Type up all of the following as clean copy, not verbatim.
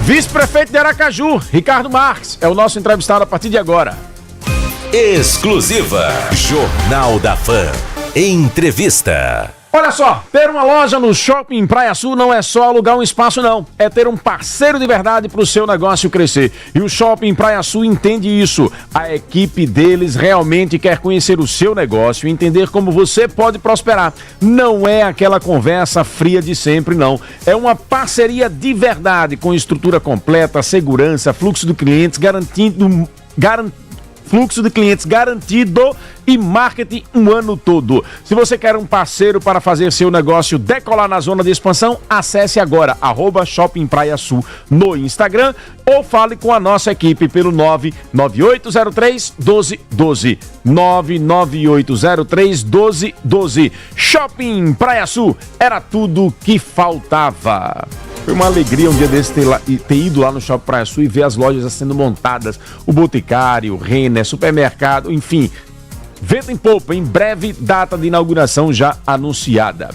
Vice-prefeito de Aracaju, Ricardo Marques, é o nosso entrevistado a partir de agora. Exclusiva Jornal da Fã. Entrevista. Olha só, ter uma loja no Shopping Praia Sul não é só alugar um espaço não, é ter um parceiro de verdade para o seu negócio crescer. E o Shopping Praia Sul entende isso. A equipe deles realmente quer conhecer o seu negócio e entender como você pode prosperar. Não é aquela conversa fria de sempre, não. É uma parceria de verdade, com estrutura completa, segurança, fluxo de clientes fluxo de clientes garantido e marketing um ano todo. Se você quer um parceiro para fazer seu negócio decolar na zona de expansão, acesse agora @Shopping Praia Sul no Instagram ou fale com a nossa equipe pelo 99803-1212. 99803-1212. Shopping Praia Sul, era tudo que faltava. Foi uma alegria um dia desse ter ido lá no Shopping Praia Sul e ver as lojas sendo montadas, o Boticário, o Renner, supermercado, enfim. Vento em polpa, em breve data de inauguração já anunciada.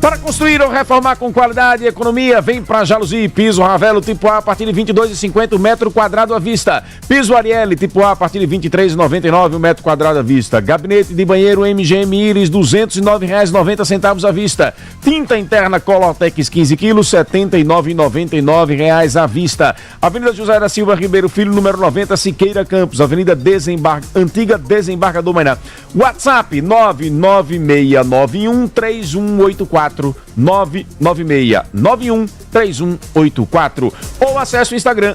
Para construir ou reformar com qualidade e economia, vem para Jaluzi, piso Ravelo tipo A partir de R$ 22,50 metro quadrado à vista. Piso Arielle tipo A partir de R$ 23,99 metro quadrado à vista. Gabinete de banheiro MGM Iris, R$ 209,90 à vista. Tinta interna Colortex 15 kg, R$ 79,99 à vista. Avenida José da Silva Ribeiro Filho, número 90, Siqueira Campos. Avenida Antiga Desembargador Mainá. WhatsApp 996913184, 996913184, ou acesse o Instagram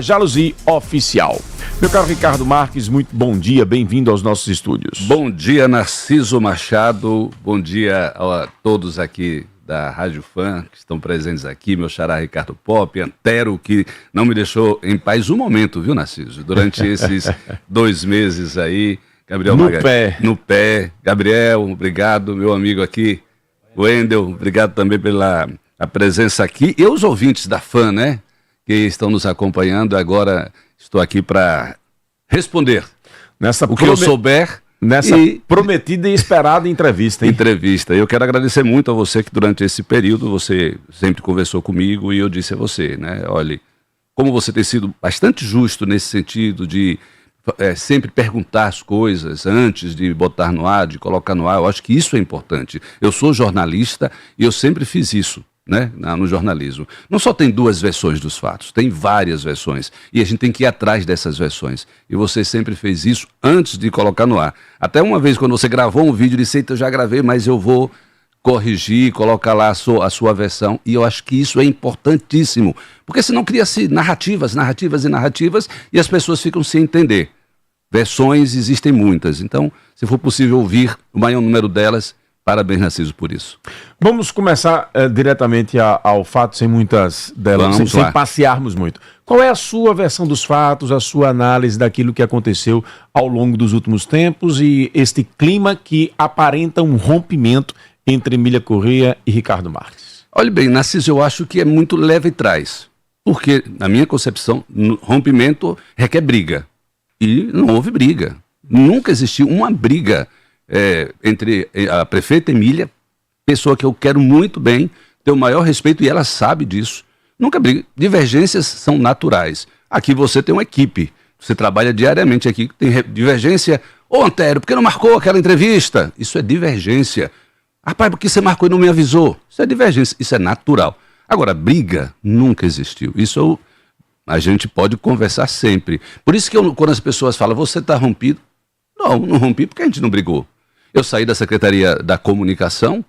@JaluziOficial. Meu caro Ricardo Marques, muito bom dia, bem-vindo aos nossos estúdios. Bom dia, Narciso Machado, bom dia a todos aqui da Rádio Fã, que estão presentes aqui, meu xará Ricardo Pop, Antero, que não me deixou em paz um momento, viu, Narciso? Durante esses 2 meses aí, Gabriel no pé. Gabriel, obrigado, meu amigo aqui. Wendel, obrigado também pela a presença aqui. E os ouvintes da Fã, né? Que estão nos acompanhando. Agora estou aqui para responder o que eu souber. Nessa prometida e esperada entrevista, hein? Entrevista. Eu quero agradecer muito a você que durante esse período você sempre conversou comigo e eu disse a você, né? Olha, como você tem sido bastante justo nesse sentido de sempre perguntar as coisas antes de botar no ar, de colocar no ar. Eu acho que isso é importante. Eu sou jornalista e eu sempre fiz isso, né, no jornalismo. Não só tem 2 versões dos fatos, tem várias versões. E a gente tem que ir atrás dessas versões. E você sempre fez isso antes de colocar no ar. Até uma vez, quando você gravou um vídeo, disse: "Eita, eu já gravei, mas eu vou corrigir, colocar lá a sua versão", e eu acho que isso é importantíssimo, porque senão cria-se narrativas e as pessoas ficam sem entender. Versões existem muitas, então, se for possível ouvir o maior número delas, parabéns, Narciso, por isso. Vamos começar diretamente ao fato, sem muitas delas, sem passearmos muito. Qual é a sua versão dos fatos, a sua análise daquilo que aconteceu ao longo dos últimos tempos e este clima que aparenta um rompimento entre Emília Corrêa e Ricardo Marques? Olha bem, Narciso, eu acho que é muito leve e trás, porque, na minha concepção, rompimento requer briga. E não houve briga. Nunca existiu uma briga entre a prefeita Emília, pessoa que eu quero muito bem, tenho o maior respeito e ela sabe disso. Nunca briga. Divergências são naturais. Aqui você tem uma equipe, você trabalha diariamente aqui, tem divergência. Ô, Antero, por que não marcou aquela entrevista? Isso é divergência. Rapaz, por que você marcou e não me avisou? Isso é divergência, isso é natural. Agora, briga nunca existiu. Isso a gente pode conversar sempre. Por isso que quando as pessoas falam, você está rompido? Não rompi porque a gente não brigou. Eu saí da Secretaria da Comunicação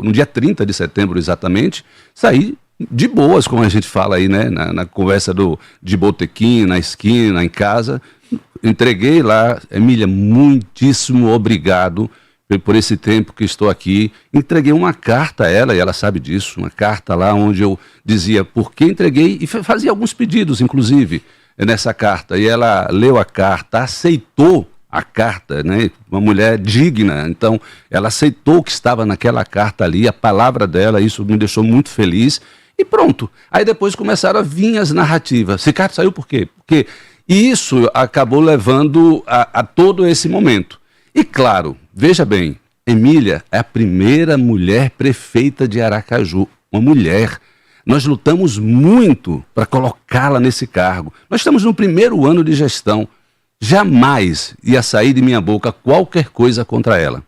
no dia 30 de setembro exatamente, saí de boas, como a gente fala aí, né? Na conversa de botequim, na esquina, em casa. Entreguei lá, Emília, muitíssimo obrigado por esse tempo que estou aqui. Entreguei uma carta a ela, e ela sabe disso, uma carta lá onde eu dizia por que entreguei, e fazia alguns pedidos, inclusive, nessa carta. E ela leu a carta, aceitou a carta, né? Uma mulher digna, então ela aceitou o que estava naquela carta ali, a palavra dela, isso me deixou muito feliz, e pronto. Aí depois começaram a vir as narrativas. Ricardo saiu por quê? Porque isso acabou levando a todo esse momento. E claro, veja bem, Emília é a primeira mulher prefeita de Aracaju, uma mulher. Nós lutamos muito para colocá-la nesse cargo. Nós estamos no primeiro ano de gestão. Jamais ia sair de minha boca qualquer coisa contra ela.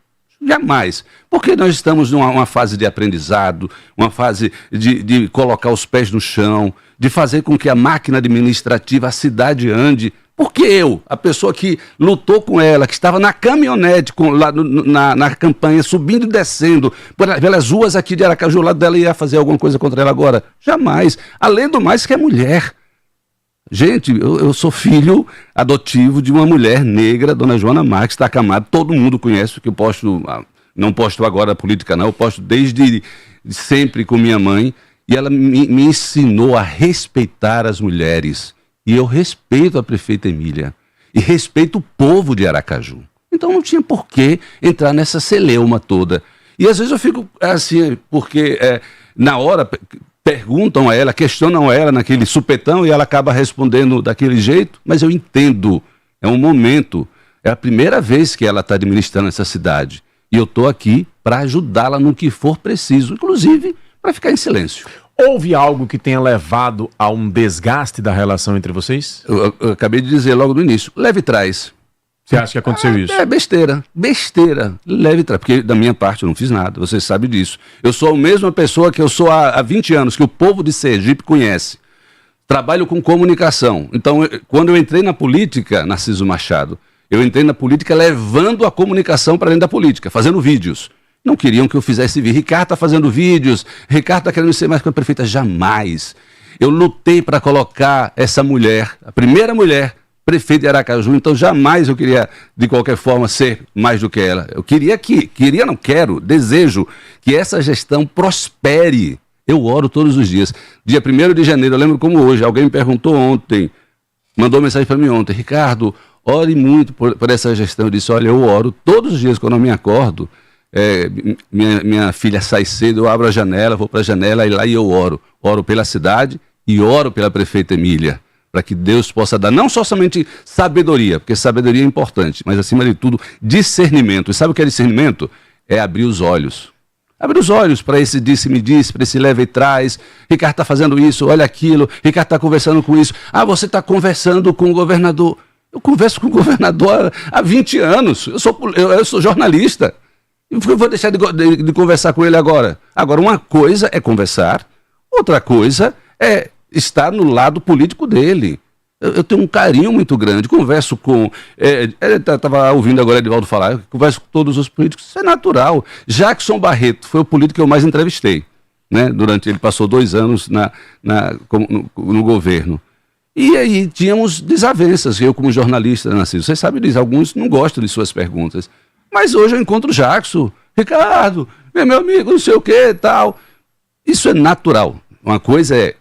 Jamais. Porque nós estamos numa fase de aprendizado, uma fase de colocar os pés no chão, de fazer com que a máquina administrativa, a cidade ande. Porque eu, a pessoa que lutou com ela, que estava na caminhonete lá na campanha, subindo e descendo pelas ruas aqui de Aracaju, ao lado dela, ia fazer alguma coisa contra ela agora? Jamais. Além do mais que é mulher. Gente, eu sou filho adotivo de uma mulher negra, Dona Joana Marques Takamado, todo mundo conhece, que eu posto, não posto agora a política não, eu posto desde sempre com minha mãe, e ela me ensinou a respeitar as mulheres, e eu respeito a prefeita Emília, e respeito o povo de Aracaju. Então não tinha por que entrar nessa celeuma toda. E às vezes eu fico assim, porque na hora perguntam a ela, questionam ela naquele supetão e ela acaba respondendo daquele jeito, mas eu entendo, é um momento, é a primeira vez que ela está administrando essa cidade e eu estou aqui para ajudá-la no que for preciso, inclusive para ficar em silêncio. Houve algo que tenha levado a um desgaste da relação entre vocês? Eu acabei de dizer logo no início, leve e traz. Você acha que aconteceu isso? É besteira, leve e traz, porque da minha parte eu não fiz nada, você sabe disso. Eu sou a mesma pessoa que eu sou há 20 anos, que o povo de Sergipe conhece. Trabalho com comunicação. Então, quando eu entrei na política, Narciso Machado, eu entrei na política levando a comunicação para dentro da política, fazendo vídeos. Não queriam que eu fizesse vídeo. Ricardo está fazendo vídeos, Ricardo está querendo ser mais que a prefeita. Jamais. Eu lutei para colocar essa mulher, a primeira mulher, prefeito de Aracaju, então jamais eu queria, de qualquer forma, ser mais do que ela. Eu desejo que essa gestão prospere. Eu oro todos os dias. Dia 1º de janeiro, eu lembro como hoje, alguém me perguntou ontem, mandou mensagem para mim ontem, Ricardo, ore muito por essa gestão. Eu disse, olha, eu oro todos os dias, quando eu me acordo, minha filha sai cedo, eu abro a janela, vou para a janela e lá eu oro. Oro pela cidade e oro pela prefeita Emília, para que Deus possa dar não somente sabedoria, porque sabedoria é importante, mas acima de tudo, discernimento. E sabe o que é discernimento? É abrir os olhos. Abrir os olhos para esse disse-me disse, para esse leva e traz. Ricardo está fazendo isso, olha aquilo. Ricardo está conversando com isso. Ah, você está conversando com o governador. Eu converso com o governador há 20 anos. Eu sou jornalista. Eu vou deixar de conversar com ele agora. Agora, uma coisa é conversar, outra coisa é estar no lado político dele. Eu tenho um carinho muito grande, converso com... Estava ouvindo agora Edivaldo falar, converso com todos os políticos, isso é natural. Jackson Barreto foi o político que eu mais entrevistei, né? Ele passou 2 anos no governo. E aí tínhamos desavenças, eu como jornalista, Narciso, você sabe disso, alguns não gostam de suas perguntas. Mas hoje eu encontro o Jackson, Ricardo, meu amigo, não sei o que tal. Isso é natural. Uma coisa é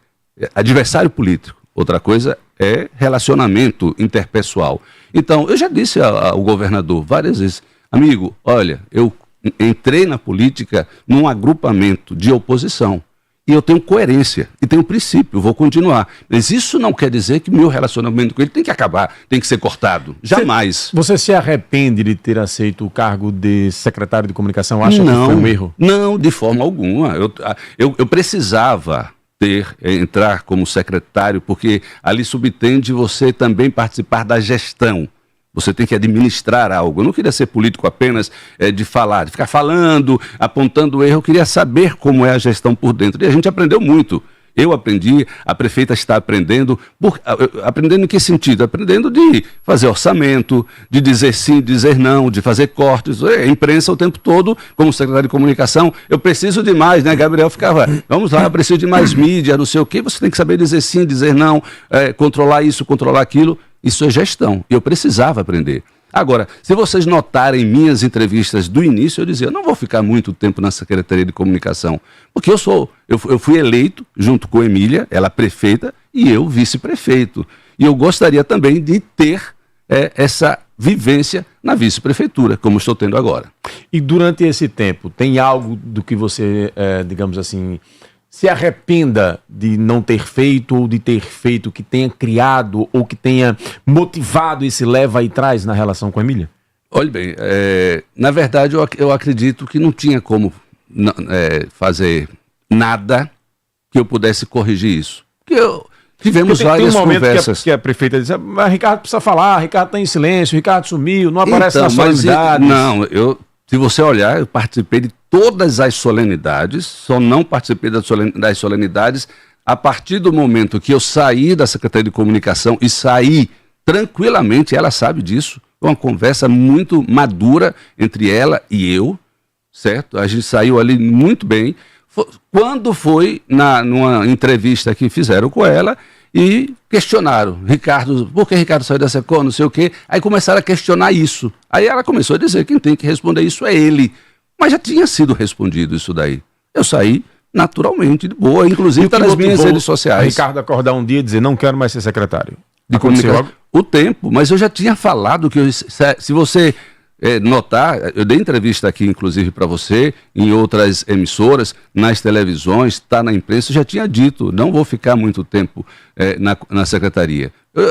adversário político, outra coisa é relacionamento interpessoal. Então, eu já disse ao governador várias vezes, amigo, olha, eu entrei na política num agrupamento de oposição e eu tenho coerência e tenho princípio, vou continuar. Mas isso não quer dizer que meu relacionamento com ele tem que acabar, tem que ser cortado. Jamais. Você se arrepende de ter aceito o cargo de secretário de comunicação? Acha que foi um erro? Não, de forma alguma. Eu precisava entrar como secretário, porque ali subtende você também participar da gestão. Você tem que administrar algo. Eu não queria ser político apenas de falar, de ficar falando, apontando erro. Eu queria saber como é a gestão por dentro. E a gente aprendeu muito. Eu aprendi, a prefeita está aprendendo. Aprendendo em que sentido? Aprendendo de fazer orçamento, de dizer sim, dizer não, de fazer cortes. A imprensa o tempo todo, como secretário de comunicação, eu preciso de mais, né? Gabriel ficava, vamos lá, eu preciso de mais mídia, não sei o quê. Você tem que saber dizer sim, dizer não, controlar isso, controlar aquilo. Isso é gestão. E eu precisava aprender. Agora, se vocês notarem minhas entrevistas do início, eu dizia, eu não vou ficar muito tempo na Secretaria de Comunicação, porque eu fui eleito junto com Emília, ela prefeita, e eu vice-prefeito. E eu gostaria também de ter essa vivência na vice-prefeitura, como estou tendo agora. E durante esse tempo, tem algo do que você, digamos assim, se arrependa de não ter feito ou de ter feito, que tenha criado ou que tenha motivado esse leva e traz na relação com a Emília? Olha bem, na verdade eu acredito que não tinha como fazer nada que eu pudesse corrigir isso. Porque tivemos tem várias um momento conversas. que a prefeita diz, mas Ricardo precisa falar, Ricardo está em silêncio, Ricardo sumiu, não aparece nas mas, solenidades. não, se você olhar, eu participei de todas as solenidades, só não participei das solenidades a partir do momento que eu saí da Secretaria de Comunicação e saí tranquilamente, ela sabe disso, uma conversa muito madura entre ela e eu, certo? A gente saiu ali muito bem. Quando foi numa entrevista que fizeram com ela e questionaram, Ricardo, por que Ricardo saiu da Secom, não sei o quê, aí começaram a questionar isso. Aí ela começou a dizer, quem tem que responder isso é ele. Mas já tinha sido respondido isso daí. Eu saí naturalmente, de boa, inclusive está nas minhas redes sociais. Ricardo acordar um dia e dizer, não quero mais ser secretário. De comunicação. O tempo, mas eu já tinha falado que se você notar, eu dei entrevista aqui, inclusive, para você, em outras emissoras, nas televisões, está na imprensa, eu já tinha dito, não vou ficar muito tempo na secretaria.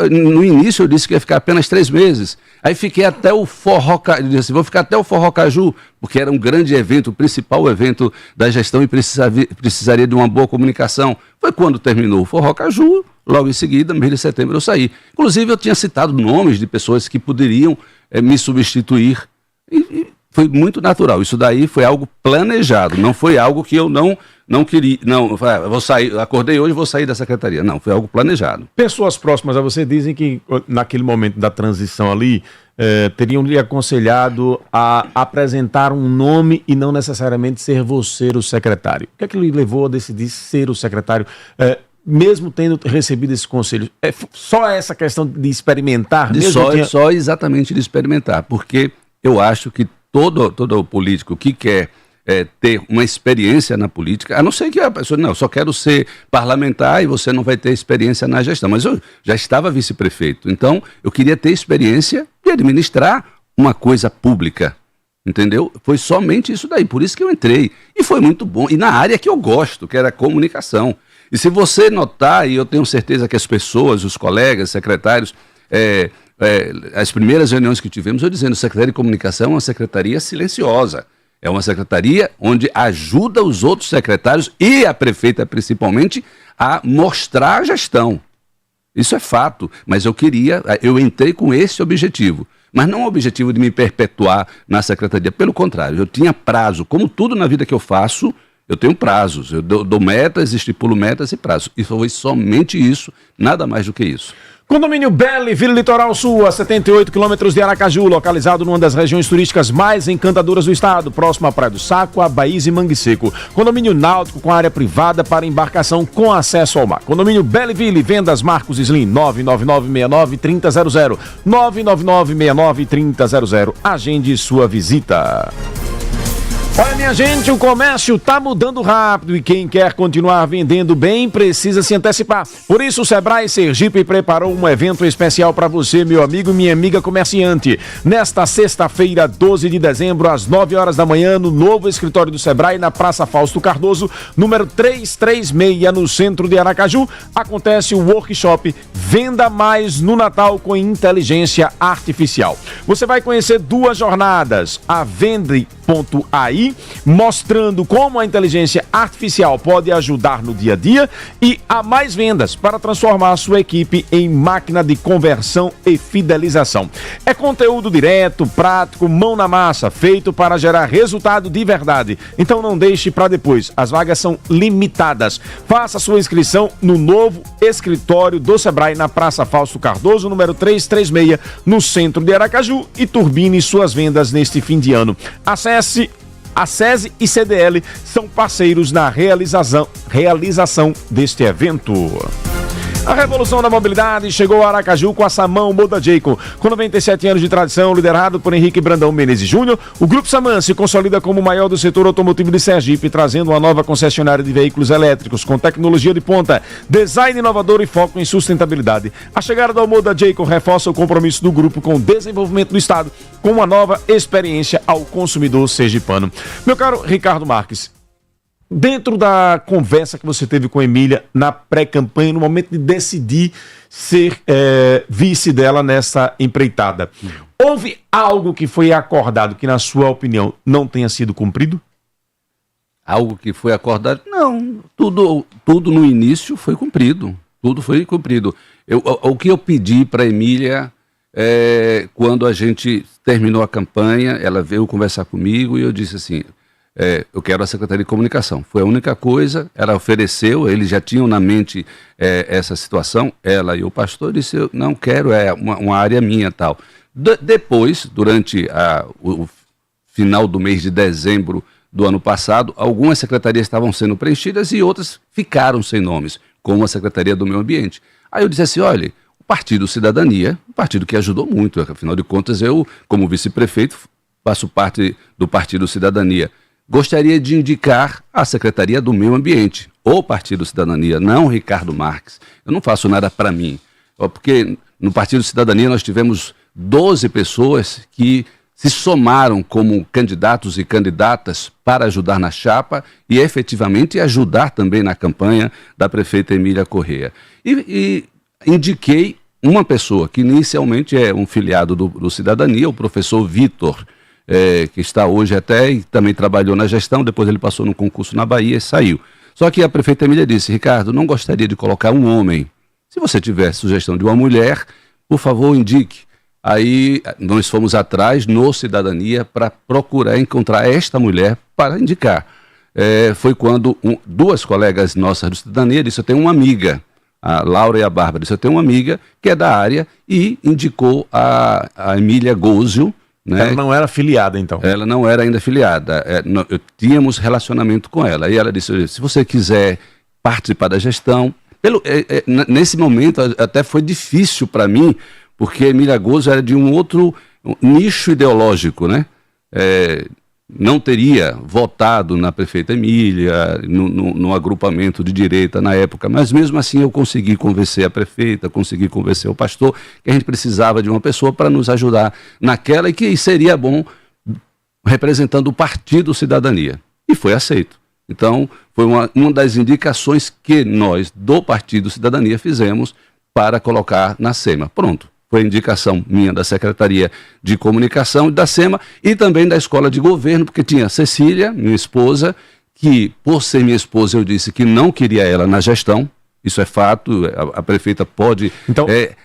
No início eu disse que ia ficar apenas 3 meses, aí fiquei até o Forró Caju, disse assim, vou ficar até o Forró Caju, porque era um grande evento, o principal evento da gestão e precisaria de uma boa comunicação. Foi quando terminou o Forró Caju, logo em seguida, mês de setembro, eu saí. Inclusive eu tinha citado nomes de pessoas que poderiam me substituir e foi muito natural. Isso daí foi algo planejado, não foi algo que eu não queria, não, vou sair, acordei hoje e vou sair da secretaria. Não, foi algo planejado. Pessoas próximas a você dizem que naquele momento da transição ali, teriam lhe aconselhado a apresentar um nome e não necessariamente ser você o secretário. O que é que lhe levou a decidir ser o secretário? Mesmo tendo recebido esse conselho, só essa questão de experimentar? Só exatamente de experimentar, porque eu acho que todo político que quer ter uma experiência na política, a não ser que a pessoa, não, eu só quero ser parlamentar e você não vai ter experiência na gestão, mas eu já estava vice-prefeito, então eu queria ter experiência de administrar uma coisa pública, entendeu? Foi somente isso daí, por isso que eu entrei, e foi muito bom, e na área que eu gosto, que era a comunicação. E se você notar, e eu tenho certeza que as pessoas, os colegas, secretários, as primeiras reuniões que tivemos, eu dizendo, Secretaria de Comunicação é uma secretaria silenciosa. É uma secretaria onde ajuda os outros secretários e a prefeita principalmente a mostrar a gestão. Isso é fato, mas eu entrei com esse objetivo. Mas não o objetivo de me perpetuar na secretaria, pelo contrário, eu tinha prazo, como tudo na vida que eu faço, eu tenho prazos, eu dou metas, estipulo metas e prazos. E foi somente isso, nada mais do que isso. Condomínio Belleville, Litoral Sul, a 78 quilômetros de Aracaju, localizado numa das regiões turísticas mais encantadoras do estado, próximo à Praia do Saco, Abaís e Mangue Seco. Condomínio náutico com área privada para embarcação com acesso ao mar. Condomínio Belleville, vendas Marcos Slim, 99969-3000, 99969-3000. Agende sua visita. Olha, minha gente, o comércio está mudando rápido e quem quer continuar vendendo bem precisa se antecipar. Por isso, o Sebrae Sergipe preparou um evento especial para você, meu amigo e minha amiga comerciante. Nesta sexta-feira, 12 de dezembro, às 9 horas da manhã, no novo escritório do Sebrae, na Praça Fausto Cardoso, número 336, no centro de Aracaju, acontece o workshop Venda Mais no Natal com Inteligência Artificial. Você vai conhecer 2 jornadas, a Vende.ai, mostrando como a inteligência artificial pode ajudar no dia a dia, e a Mais Vendas, para transformar a sua equipe em máquina de conversão e fidelização. É conteúdo direto, prático, mão na massa, feito para gerar resultado de verdade. Então não deixe para depois, as vagas são limitadas. Faça sua inscrição no novo escritório do Sebrae na Praça Fausto Cardoso, número 336, no centro de Aracaju, e turbine suas vendas neste fim de ano. Acesse. A SESI e CDL são parceiros na realização deste evento. A revolução da mobilidade chegou a Aracaju com a Samã Moda Jayco. Com 97 anos de tradição, liderado por Henrique Brandão Menezes Júnior, o Grupo Samã se consolida como o maior do setor automotivo de Sergipe, trazendo uma nova concessionária de veículos elétricos com tecnologia de ponta, design inovador e foco em sustentabilidade. A chegada da Moda Jayco reforça o compromisso do grupo com o desenvolvimento do estado, com uma nova experiência ao consumidor sergipano. Meu caro Ricardo Marques, dentro da conversa que você teve com a Emília na pré-campanha, no momento de decidir ser vice dela nessa empreitada, houve algo que foi acordado que, na sua opinião, não tenha sido cumprido? algo que foi acordado. Não, tudo no início foi cumprido. Tudo foi cumprido. O que eu pedi para a Emília, quando a gente terminou a campanha, ela veio conversar comigo e eu disse assim, eu quero a Secretaria de Comunicação. Foi a única coisa, ela ofereceu, eles já tinham na mente essa situação, ela e o pastor, disse, eu não quero, uma área minha tal. Depois, durante o final do mês de dezembro do ano passado, algumas secretarias estavam sendo preenchidas e outras ficaram sem nomes, como a Secretaria do Meio Ambiente. Aí eu disse assim, olha, o Partido Cidadania, um partido que ajudou muito, afinal de contas eu, como vice-prefeito, faço parte do Partido Cidadania. Gostaria de indicar a Secretaria do Meio Ambiente, o Partido Cidadania, não Ricardo Marques. Eu não faço nada para mim, porque no Partido Cidadania nós tivemos 12 pessoas que se somaram como candidatos e candidatas para ajudar na chapa e efetivamente ajudar também na campanha da prefeita Emília Corrêa. E indiquei uma pessoa que inicialmente é um filiado do Cidadania, o professor Vitor, que está hoje até e também trabalhou na gestão, depois ele passou no concurso na Bahia e saiu. Só que a prefeita Emília disse, Ricardo, não gostaria de colocar um homem. Se você tiver sugestão de uma mulher, por favor, indique. Aí nós fomos atrás no Cidadania para procurar encontrar esta mulher para indicar. Foi quando duas colegas nossas do Cidadania disseram, eu tenho uma amiga, a Laura e a Bárbara, disse, eu tenho uma amiga que é da área e indicou a Emília Gózio. Né? Ela não era filiada, então? Ela não era ainda filiada. Tínhamos relacionamento com ela. E ela disse, se você quiser participar da gestão... nesse momento até foi difícil para mim, porque Emília Gózio era de um outro nicho ideológico, né? Não teria votado na prefeita Emília, no agrupamento de direita na época, mas mesmo assim eu consegui convencer a prefeita, consegui convencer o pastor que a gente precisava de uma pessoa para nos ajudar naquela e que seria bom representando o Partido Cidadania. E foi aceito. Então, foi uma das indicações que nós, do Partido Cidadania, fizemos para colocar na SEMA. Pronto. Foi indicação minha da Secretaria de Comunicação e da SEMA e também da Escola de Governo, porque tinha Cecília, minha esposa, que por ser minha esposa eu disse que não queria ela na gestão. Isso é fato, a prefeita pode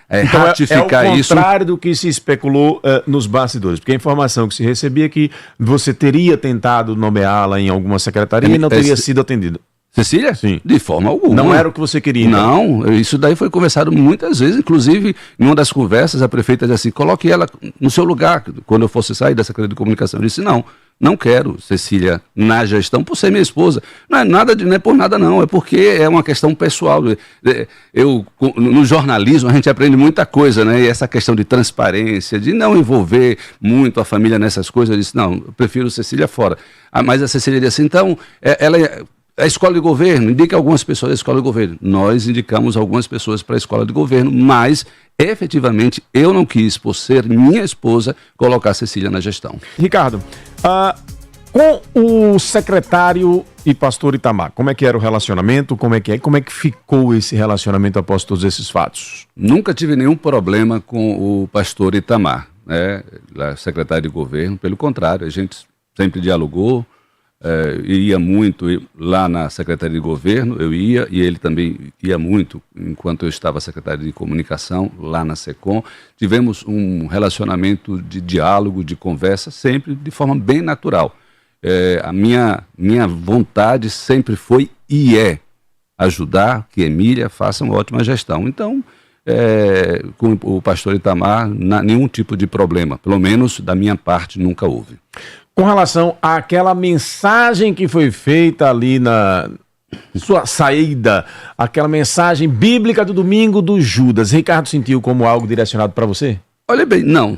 ratificar isso. É o contrário do que se especulou nos bastidores, porque a informação que se recebia é que você teria tentado nomeá-la em alguma secretaria e não teria sido atendido. Cecília? Sim. De forma alguma. Não era o que você queria, então? Não, isso daí foi conversado muitas vezes, inclusive em uma das conversas a prefeita disse assim, coloque ela no seu lugar, quando eu fosse sair da Secretaria de Comunicação. Eu disse, não quero Cecília na gestão por ser minha esposa. Não é por nada não, é porque é uma questão pessoal. No jornalismo a gente aprende muita coisa, né? E essa questão de transparência, de não envolver muito a família nessas coisas, eu disse, não, eu prefiro Cecília fora. Mas a Cecília disse, então, a escola de governo, indica algumas pessoas da escola de governo. Nós indicamos algumas pessoas para a escola de governo, mas efetivamente eu não quis, por ser minha esposa, colocar a Cecília na gestão. Ricardo, com o secretário e pastor Itamar, como é que era o relacionamento? Como é que ficou esse relacionamento após todos esses fatos? Nunca tive nenhum problema com o pastor Itamar, né? Secretário de governo, pelo contrário, a gente sempre dialogou. Iria muito lá na Secretaria de Governo, eu ia, e ele também ia muito, enquanto eu estava secretário de Comunicação, lá na SECOM. Tivemos um relacionamento de diálogo, de conversa, sempre de forma bem natural. A minha vontade sempre foi e é ajudar que Emília faça uma ótima gestão. Então, com o pastor Itamar, nenhum tipo de problema, pelo menos da minha parte nunca houve. Com relação àquela mensagem que foi feita ali na sua saída, aquela mensagem bíblica do domingo do Judas, Ricardo sentiu como algo direcionado para você? Olha bem, não.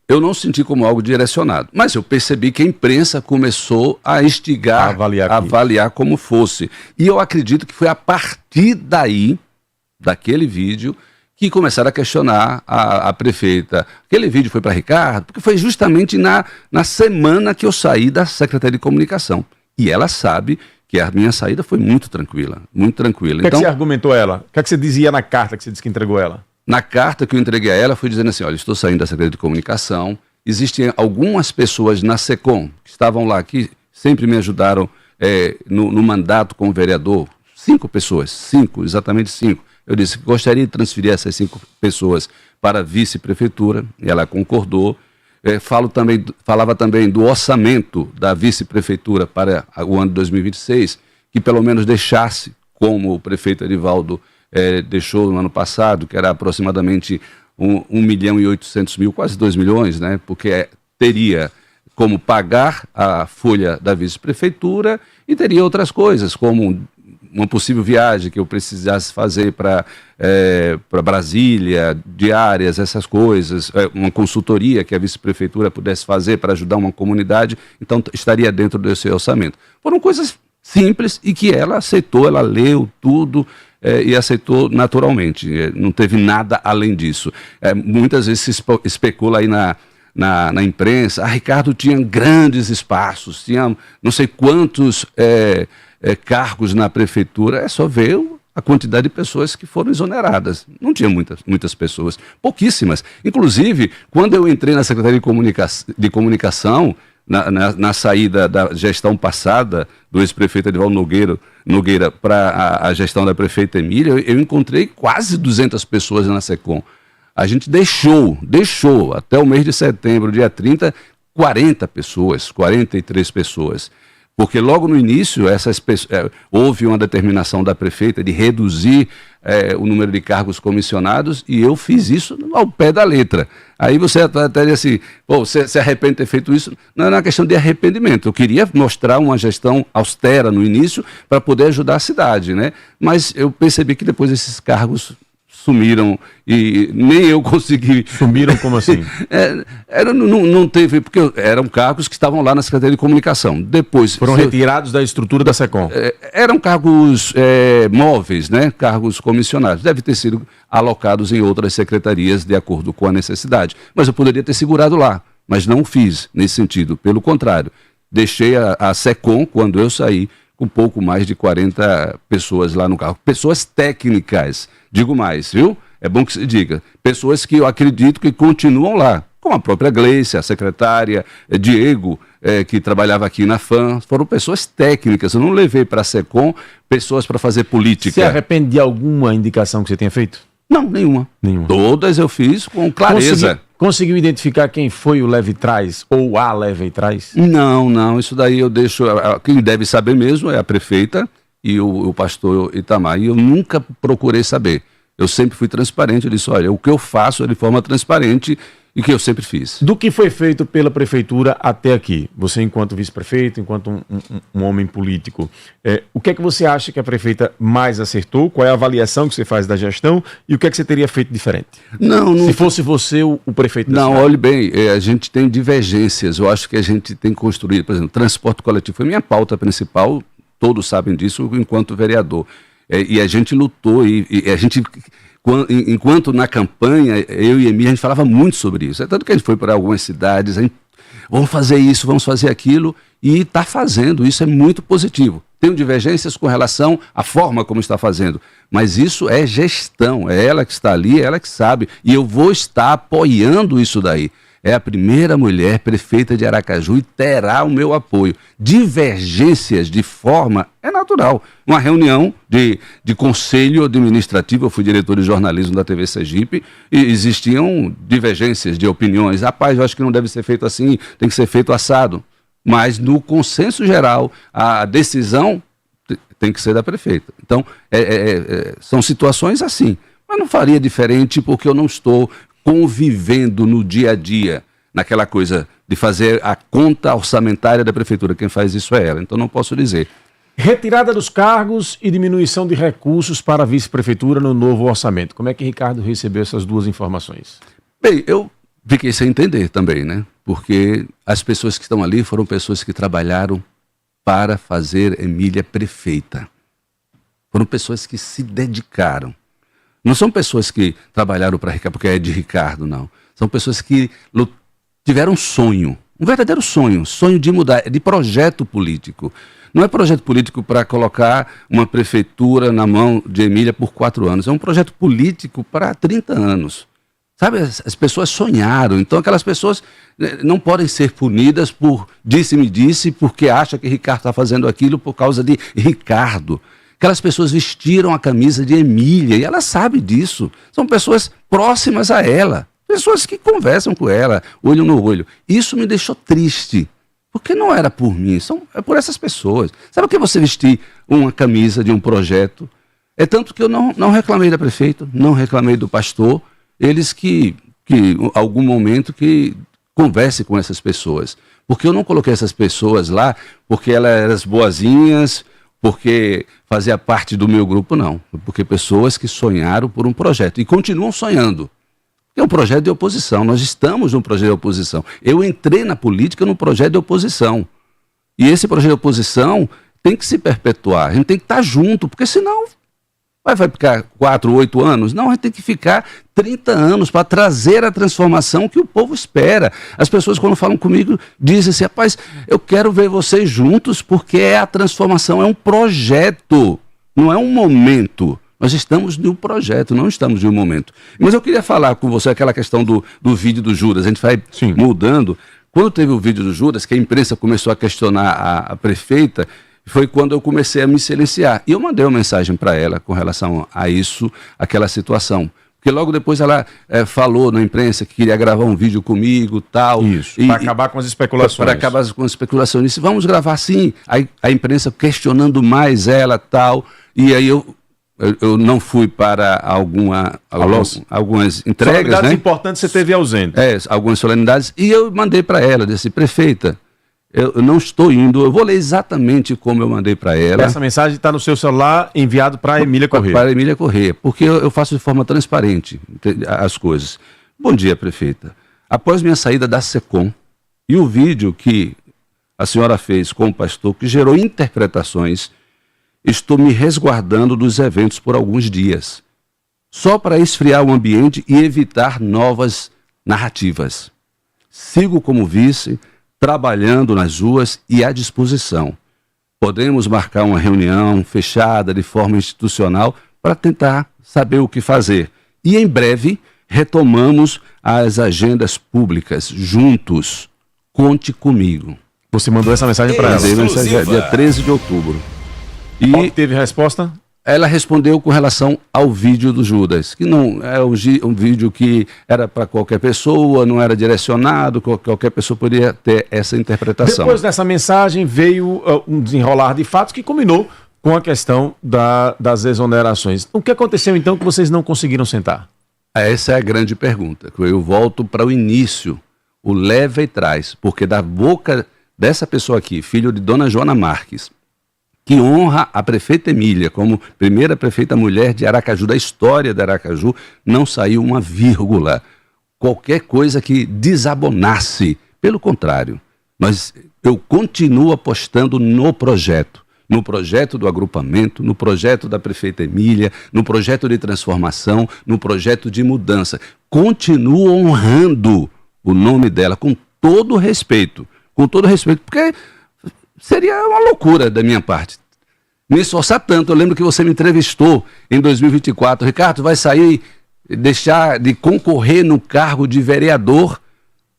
Eu não senti como algo direcionado, mas eu percebi que a imprensa começou a instigar, a avaliar como fosse. E eu acredito que foi a partir daquele vídeo, que começaram a questionar a prefeita. Aquele vídeo foi para Ricardo, porque foi justamente na semana que eu saí da Secretaria de Comunicação. E ela sabe que a minha saída foi muito tranquila, muito tranquila. O que é que você argumentou ela? O que é que você dizia na carta que você disse que entregou ela? Na carta que eu entreguei a ela, fui dizendo assim, olha, estou saindo da Secretaria de Comunicação, existem algumas pessoas na SECOM que estavam lá, que sempre me ajudaram no mandato como vereador, 5 pessoas, 5, exatamente 5. Eu disse que gostaria de transferir essas 5 pessoas para a vice-prefeitura, e ela concordou. Falava também do orçamento da vice-prefeitura para o ano de 2026, que pelo menos deixasse, como o prefeito Edivaldo deixou no ano passado, que era aproximadamente 1.800.000, quase 2 milhões, né? Porque teria como pagar a folha da vice-prefeitura e teria outras coisas, como uma possível viagem que eu precisasse fazer para Brasília, diárias, essas coisas, uma consultoria que a vice-prefeitura pudesse fazer para ajudar uma comunidade, então estaria dentro desse orçamento. Foram coisas simples e que ela aceitou, ela leu tudo e aceitou naturalmente, não teve nada além disso. Muitas vezes se especula aí na imprensa, Ricardo tinha grandes espaços, tinha não sei quantos cargos na prefeitura, é só ver a quantidade de pessoas que foram exoneradas. Não tinha muitas pessoas, pouquíssimas. Inclusive, quando eu entrei na Secretaria de Comunicação, na saída da gestão passada do ex-prefeito Edivaldo Nogueira para a gestão da prefeita Emília, eu encontrei quase 200 pessoas na SECOM. A gente deixou até o mês de setembro, dia 30, 40 pessoas, 43 pessoas. Porque logo no início houve uma determinação da prefeita de reduzir o número de cargos comissionados e eu fiz isso ao pé da letra. Aí você até diz assim, você se arrepende de ter feito isso? Não é uma questão de arrependimento. Eu queria mostrar uma gestão austera no início para poder ajudar a cidade, né? Mas eu percebi que depois esses cargos sumiram e nem eu consegui. Sumiram como assim? Não teve, porque eram cargos que estavam lá na Secretaria de Comunicação. Depois foram retirados da estrutura da SECOM. Eram cargos móveis, né? Cargos comissionados. Deve ter sido alocados em outras secretarias de acordo com a necessidade. Mas eu poderia ter segurado lá, mas não fiz nesse sentido. Pelo contrário, deixei a SECOM, quando eu saí, com pouco mais de 40 pessoas lá no cargo. Pessoas técnicas, digo mais, viu? É bom que se diga. Pessoas que eu acredito que continuam lá, como a própria Gleice, a secretária, Diego, que trabalhava aqui na FAM, foram pessoas técnicas. Eu não levei para a SECOM pessoas para fazer política. Você arrepende de alguma indicação que você tenha feito? Não, nenhuma. Todas eu fiz com clareza. Conseguiu identificar quem foi o leve trás ou a leve trás? Não, isso daí eu deixo, quem deve saber mesmo é a prefeita e o pastor Itamar, e eu nunca procurei saber. Eu sempre fui transparente, eu disse, olha, o que eu faço é de forma transparente e que eu sempre fiz. Do que foi feito pela prefeitura até aqui, você enquanto vice-prefeito, enquanto um homem político, o que é que você acha que a prefeita mais acertou? Qual é a avaliação que você faz da gestão e o que é que você teria feito diferente? Não se fosse você o prefeito da cidade. Não, olhe bem, a gente tem divergências, eu acho que a gente tem construído, por exemplo, transporte coletivo foi minha pauta principal, todos sabem disso enquanto vereador, e a gente lutou e a gente... Enquanto na campanha, eu e Emília, a gente falava muito sobre isso. É tanto que a gente foi para algumas cidades, vamos fazer isso, vamos fazer aquilo, e está fazendo, isso é muito positivo. Tenho divergências com relação à forma como está fazendo, mas isso é gestão, é ela que está ali, é ela que sabe, e eu vou estar apoiando isso daí. É a primeira mulher prefeita de Aracaju e terá o meu apoio. Divergências de forma é natural. Uma reunião de conselho administrativo, eu fui diretor de jornalismo da TV Sergipe, e existiam divergências de opiniões. Rapaz, eu acho que não deve ser feito assim, tem que ser feito assado. Mas no consenso geral, a decisão tem que ser da prefeita. Então, são situações assim. Mas não faria diferente porque eu não estou convivendo no dia a dia, naquela coisa de fazer a conta orçamentária da prefeitura. Quem faz isso é ela, então não posso dizer. Retirada dos cargos e diminuição de recursos para a vice-prefeitura no novo orçamento. Como é que Ricardo recebeu essas duas informações? Bem, eu fiquei sem entender também, né? Porque as pessoas que estão ali foram pessoas que trabalharam para fazer Emília prefeita. Foram pessoas que se dedicaram. Não são pessoas que trabalharam para Ricardo, porque é de Ricardo, não. São pessoas que tiveram um sonho, um verdadeiro sonho de mudar, de projeto político. Não é projeto político para colocar uma prefeitura na mão de Emília por 4 anos. É um projeto político para 30 anos. Sabe, as pessoas sonharam. Então aquelas pessoas não podem ser punidas por disse-me disse, porque acha que Ricardo está fazendo aquilo por causa de Ricardo. Aquelas pessoas vestiram a camisa de Emília e ela sabe disso. São pessoas próximas a ela, pessoas que conversam com ela, olho no olho. Isso me deixou triste, porque não era por mim, é por essas pessoas. Sabe o que você vestir uma camisa de um projeto? É tanto que eu não reclamei da prefeita, não reclamei do pastor, eles que algum momento que converse com essas pessoas. Porque eu não coloquei essas pessoas lá porque elas eram boazinhas, porque fazia parte do meu grupo, não. Porque pessoas que sonharam por um projeto e continuam sonhando. É um projeto de oposição, nós estamos num projeto de oposição. Eu entrei na política num projeto de oposição. E esse projeto de oposição tem que se perpetuar, a gente tem que estar junto, porque senão vai ficar 4, 8 anos? Não, a gente tem que ficar 30 anos para trazer a transformação que o povo espera. As pessoas, quando falam comigo, dizem assim: rapaz, eu quero ver vocês juntos porque é a transformação, é um projeto, não é um momento. Nós estamos de um projeto, não estamos de um momento. Mas eu queria falar com você aquela questão do vídeo do Juras. A gente vai mudando. Quando teve o vídeo do Juras, que a imprensa começou a questionar a prefeita, foi quando eu comecei a me silenciar. E eu mandei uma mensagem para ela com relação a isso, aquela situação. Porque logo depois ela falou na imprensa que queria gravar um vídeo comigo, tal. Isso, para acabar com as especulações. Para acabar com as especulações. Eu disse: vamos gravar sim. Aí a imprensa questionando mais ela, tal. E aí eu não fui para algumas entregas, solenidades importantes você teve ausente. Algumas solenidades. E eu mandei para ela, disse: prefeita, eu não estou indo, eu vou ler exatamente como eu mandei para ela. Essa mensagem está no seu celular, enviado para a Emília Corrêa. Para a Emília Corrêa, porque eu faço de forma transparente as coisas. Bom dia, prefeita. Após minha saída da SECOM e o vídeo que a senhora fez com o pastor, que gerou interpretações, estou me resguardando dos eventos por alguns dias, só para esfriar o ambiente e evitar novas narrativas. Sigo como vice, trabalhando nas ruas e à disposição. Podemos marcar uma reunião fechada de forma institucional para tentar saber o que fazer. E em breve retomamos as agendas públicas juntos. Conte comigo. Você mandou essa mensagem para ela? Mandei mensagem dia 13 de outubro. E teve resposta? Ela respondeu com relação ao vídeo do Judas, que não é um vídeo que era para qualquer pessoa, não era direcionado, qualquer pessoa poderia ter essa interpretação. Depois dessa mensagem veio um desenrolar de fatos que culminou com a questão das exonerações. O que aconteceu então que vocês não conseguiram sentar? Essa é a grande pergunta. Eu volto para o início, o leva e traz, porque da boca dessa pessoa aqui, filho de Dona Joana Marques, que honra a prefeita Emília como primeira prefeita mulher de Aracaju, da história de Aracaju, não saiu uma vírgula. Qualquer coisa que desabonasse. Pelo contrário, eu continuo apostando no projeto do agrupamento, no projeto da prefeita Emília, no projeto de transformação, no projeto de mudança. Continuo honrando o nome dela com todo respeito, porque seria uma loucura da minha parte me esforçar tanto. Eu lembro que você me entrevistou em 2024. Ricardo, vai sair, deixar de concorrer no cargo de vereador,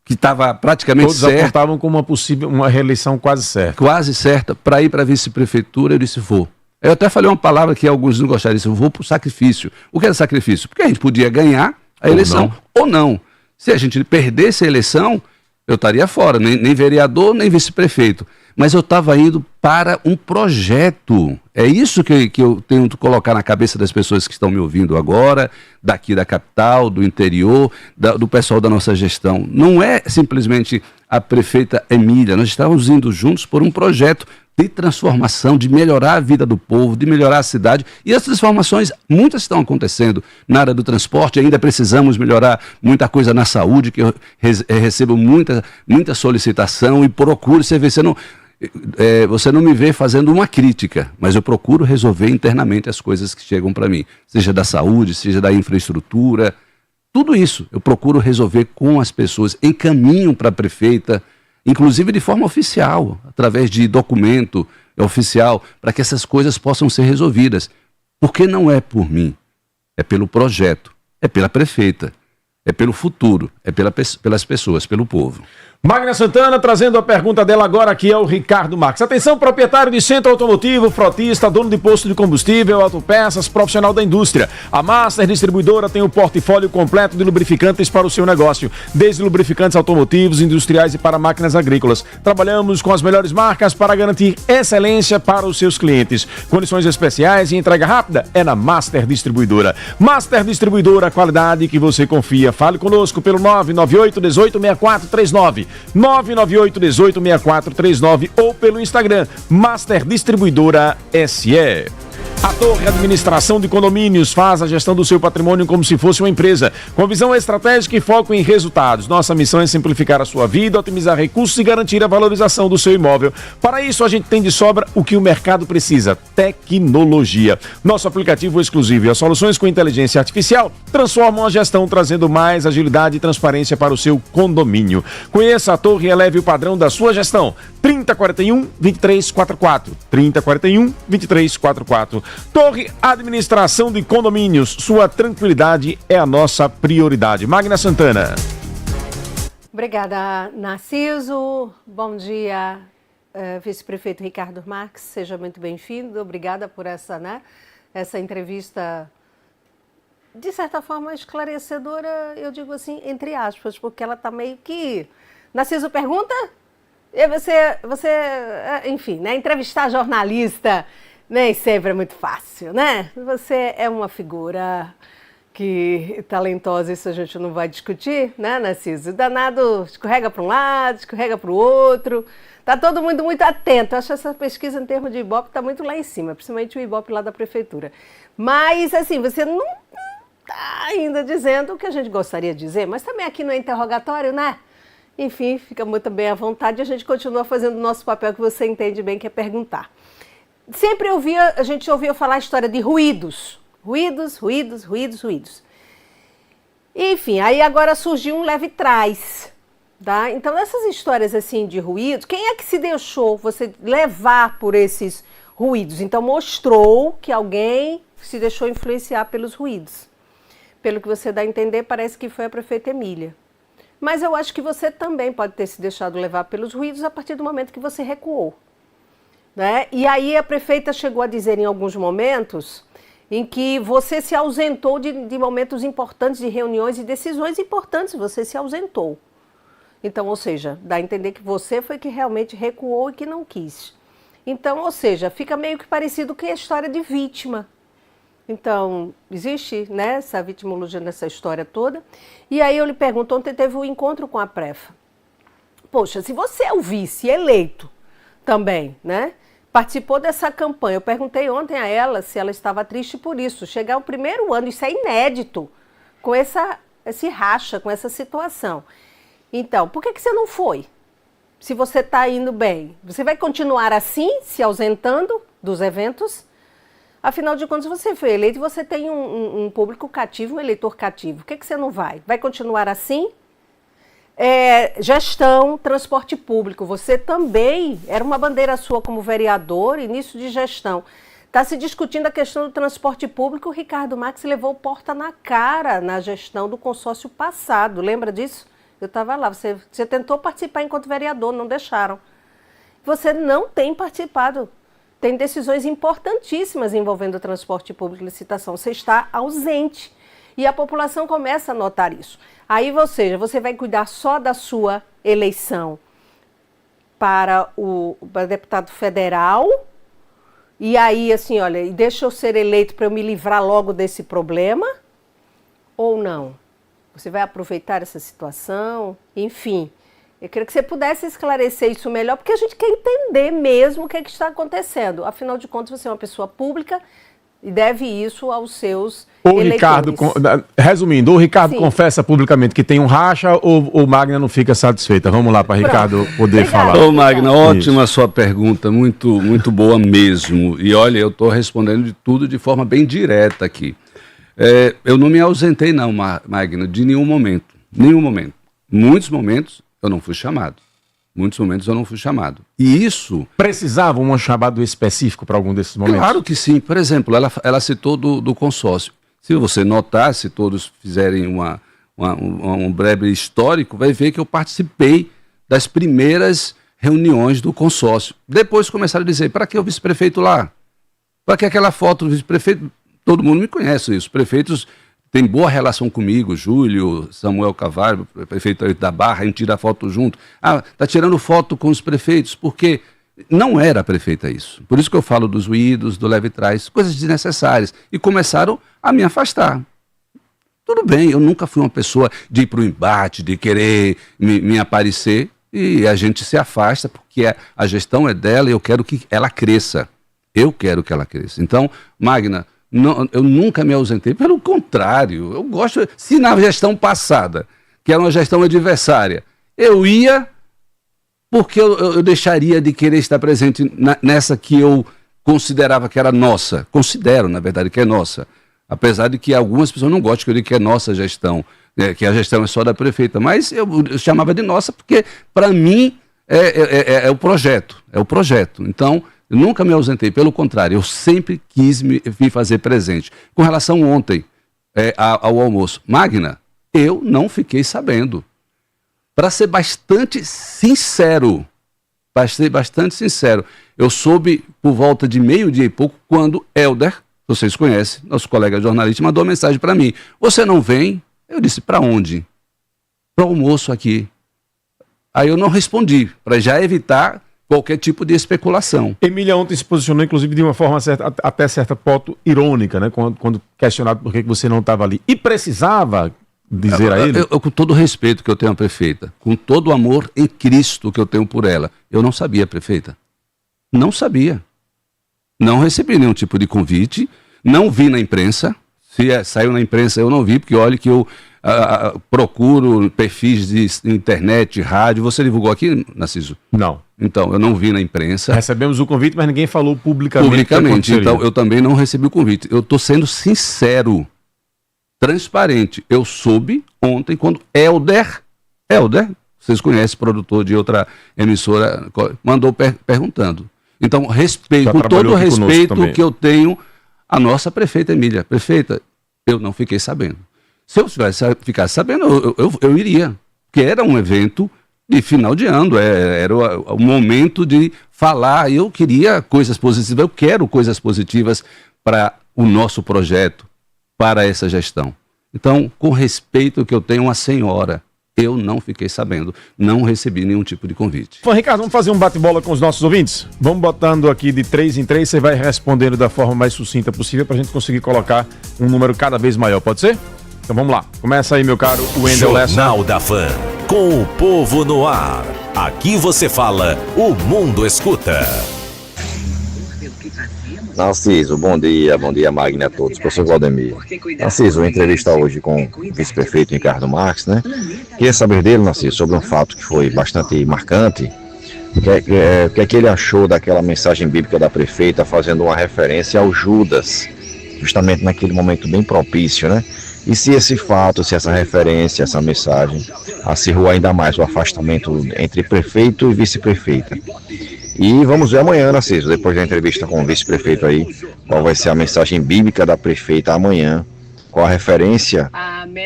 que estava praticamente certo. Todos apontavam como uma reeleição quase certa. Quase certa, para ir para a vice-prefeitura. Eu disse: vou. Eu até falei uma palavra que alguns não gostaram, eu disse: vou para o sacrifício. O que era sacrifício? Porque a gente podia ganhar a eleição ou não. Se a gente perdesse a eleição, eu estaria fora, nem vereador, nem vice-prefeito. Mas eu estava indo para um projeto. É isso que eu tenho que colocar na cabeça das pessoas que estão me ouvindo agora, daqui da capital, do interior, do pessoal da nossa gestão. Não é simplesmente a prefeita Emília. Nós estávamos indo juntos por um projeto de transformação, de melhorar a vida do povo, de melhorar a cidade. E as transformações, muitas estão acontecendo na área do transporte. Ainda precisamos melhorar muita coisa na saúde, que eu recebo muita solicitação e procuro. Você não me vê fazendo uma crítica, mas eu procuro resolver internamente as coisas que chegam para mim. Seja da saúde, seja da infraestrutura. Tudo isso eu procuro resolver com as pessoas. Encaminho para a prefeita, inclusive de forma oficial, através de documento oficial, para que essas coisas possam ser resolvidas. Porque não é por mim, é pelo projeto, é pela prefeita, é pelo futuro, é pelas pessoas, pelo povo. Magna Santana trazendo a pergunta dela agora, que é o Ricardo Marques. Atenção, proprietário de centro automotivo, frotista, dono de posto de combustível, autopeças, profissional da indústria. A Master Distribuidora tem o portfólio completo de lubrificantes para o seu negócio, desde lubrificantes automotivos, industriais e para máquinas agrícolas. Trabalhamos com as melhores marcas para garantir excelência para os seus clientes. Condições especiais e entrega rápida é na Master Distribuidora. Master Distribuidora, qualidade que você confia. Fale conosco pelo 998 18 6439. 998 18 6439 ou pelo Instagram Master Distribuidora SE. A Torre Administração de Condomínios faz a gestão do seu patrimônio como se fosse uma empresa, com visão estratégica e foco em resultados. Nossa missão é simplificar a sua vida, otimizar recursos e garantir a valorização do seu imóvel. Para isso, a gente tem de sobra o que o mercado precisa: tecnologia. Nosso aplicativo exclusivo e as soluções com inteligência artificial transformam a gestão, trazendo mais agilidade e transparência para o seu condomínio. Conheça a Torre e eleve o padrão da sua gestão. 3041-2344. 3041-2344. Torre Administração de Condomínios, sua tranquilidade é a nossa prioridade. Magna Santana. Obrigada, Narciso. Bom dia, vice-prefeito Ricardo Marques. Seja muito bem-vindo. Obrigada por essa entrevista, de certa forma, esclarecedora, eu digo assim, entre aspas, porque ela está meio que... Narciso pergunta, e você enfim, né, entrevistar jornalista nem sempre é muito fácil, né? Você é uma figura que talentosa, isso a gente não vai discutir, né, Narciso? Danado escorrega para um lado, escorrega para o outro. Está todo mundo muito atento. Eu acho que essa pesquisa em termos de Ibope está muito lá em cima, principalmente o Ibope lá da prefeitura. Mas, assim, você não está ainda dizendo o que a gente gostaria de dizer, mas também aqui no interrogatório, né? Enfim, fica muito bem à vontade e a gente continua fazendo o nosso papel que você entende bem, que é perguntar. Sempre a gente ouvia falar a história de ruídos. Ruídos. Enfim, aí agora surgiu um leve trás, tá? Então, essas histórias assim de ruídos, quem é que se deixou você levar por esses ruídos? Então, mostrou que alguém se deixou influenciar pelos ruídos. Pelo que você dá a entender, parece que foi a prefeita Emília. Mas eu acho que você também pode ter se deixado levar pelos ruídos a partir do momento que você recuou. Né? E aí a prefeita chegou a dizer em alguns momentos em que você se ausentou de momentos importantes, de reuniões e decisões importantes, você se ausentou. Então, ou seja, dá a entender que você foi que realmente recuou e que não quis. Então, ou seja, fica meio que parecido com a história de vítima. Então, existe, né, essa vitimologia nessa história toda. E aí eu lhe pergunto, ontem teve um encontro com a Prefa. Poxa, se você é o vice eleito também, né, participou dessa campanha, eu perguntei ontem a ela se ela estava triste por isso. Chegar o primeiro ano, isso é inédito, com esse racha, com essa situação. Então, por que você não foi? Se você está indo bem, você vai continuar assim, se ausentando dos eventos? Afinal de contas, você foi eleito e você tem um público cativo, um eleitor cativo. Por que você não vai? Vai continuar assim? Gestão, transporte público. Você também, era uma bandeira sua como vereador, início de gestão. Está se discutindo a questão do transporte público. O Ricardo Marques levou porta na cara na gestão do consórcio passado. Lembra disso? Eu estava lá. Você tentou participar enquanto vereador, não deixaram. Você não tem participado. Tem decisões importantíssimas envolvendo o transporte público e licitação. Você está ausente. E a população começa a notar isso. Aí, ou seja, você vai cuidar só da sua eleição para o deputado federal. E aí, assim, olha, deixa eu ser eleito para eu me livrar logo desse problema? Ou não? Você vai aproveitar essa situação? Enfim, eu queria que você pudesse esclarecer isso melhor, porque a gente quer entender mesmo o que está acontecendo. Afinal de contas, você é uma pessoa pública e deve isso aos seus eleitores. Ricardo, resumindo, o Ricardo Sim. confessa publicamente que tem um racha ou Magna não fica satisfeita? Vamos lá para Ricardo poder falar. Ô, Magna, ótima a sua pergunta, muito, muito boa mesmo. E olha, eu estou respondendo de tudo de forma bem direta aqui. Eu não me ausentei não, Magna, de nenhum momento. Nenhum momento. Muitos momentos eu não fui chamado. Muitos momentos eu não fui chamado. E isso... Precisava um chamado específico para algum desses momentos? Claro que sim. Por exemplo, ela citou do consórcio. Se você notar, se todos fizerem um breve histórico, vai ver que eu participei das primeiras reuniões do consórcio. Depois começaram a dizer, para que o vice-prefeito lá? Para que aquela foto do vice-prefeito? Todo mundo me conhece, os prefeitos têm boa relação comigo, Júlio, Samuel Cavalho, prefeito da Barra, a gente tira foto junto. Ah, está tirando foto com os prefeitos, porque não era prefeita isso. Por isso que eu falo dos ruídos, do leve trás, coisas desnecessárias. E começaram a me afastar. Tudo bem, eu nunca fui uma pessoa de ir para o embate, de querer me aparecer, e a gente se afasta porque a gestão é dela e eu quero que ela cresça. Eu quero que ela cresça. Então, Magna, eu nunca me ausentei, pelo contrário, eu gosto, se na gestão passada, que era uma gestão adversária, eu ia porque eu deixaria de querer estar presente nessa que eu considerava que era nossa, considero na verdade que é nossa, apesar de que algumas pessoas não gostam que eu diga que é nossa gestão, que a gestão é só da prefeita, mas eu chamava de nossa porque para mim é o projeto, então eu nunca me ausentei, pelo contrário, eu sempre quis me fazer presente. Com relação ontem ao almoço, Magna, eu não fiquei sabendo. Para ser bastante sincero, eu soube por volta de meio-dia e pouco, quando Helder, vocês conhecem, nosso colega jornalista, mandou uma mensagem para mim. Você não vem? Eu disse, para onde? Para o almoço aqui. Aí eu não respondi, para já evitar qualquer tipo de especulação. Emília ontem se posicionou, inclusive, de uma forma até certa ponto irônica, né? Quando questionado por que você não estava ali. E precisava dizer a ele? Com todo o respeito que eu tenho à prefeita, com todo o amor em Cristo que eu tenho por ela, eu não sabia, prefeita. Não sabia. Não recebi nenhum tipo de convite, não vi na imprensa. Se saiu na imprensa, eu não vi, porque olha que eu procuro perfis de internet, rádio. Você divulgou aqui, Narciso? Não. Então, eu não vi na imprensa. Recebemos o convite, mas ninguém falou publicamente. Então eu também não recebi o convite. Eu estou sendo sincero, transparente. Eu soube ontem quando Helder, vocês conhecem, produtor de outra emissora, mandou perguntando. Então, com todo o respeito que eu tenho à nossa prefeita Emília. Prefeita, eu não fiquei sabendo. Se eu ficasse sabendo, eu iria. Porque era um evento de final de ano, era o momento de falar. Eu queria coisas positivas, eu quero coisas positivas para o nosso projeto, para essa gestão. Então, com respeito que eu tenho à senhora, eu não fiquei sabendo, não recebi nenhum tipo de convite. Bom, Ricardo, vamos fazer um bate-bola com os nossos ouvintes? Vamos botando aqui de 3 em 3, você vai respondendo da forma mais sucinta possível para a gente conseguir colocar um número cada vez maior, pode ser? Então vamos lá, começa aí, meu caro Wendel Lessa. Jornal da Fã, com o povo no ar. Aqui você fala, o mundo escuta. Narciso, bom dia Magna a todos, professor Valdemir. Narciso, uma entrevista hoje com o vice-prefeito Ricardo Marques, né? Queria saber dele, Narciso, sobre um fato que foi bastante marcante. O que é que ele achou daquela mensagem bíblica da prefeita fazendo uma referência ao Judas, justamente naquele momento bem propício, né? E se esse fato, se essa referência, essa mensagem acirrou ainda mais o afastamento entre prefeito e vice-prefeita. E vamos ver amanhã, Narciso, depois da entrevista com o vice-prefeito aí, qual vai ser a mensagem bíblica da prefeita amanhã, qual a referência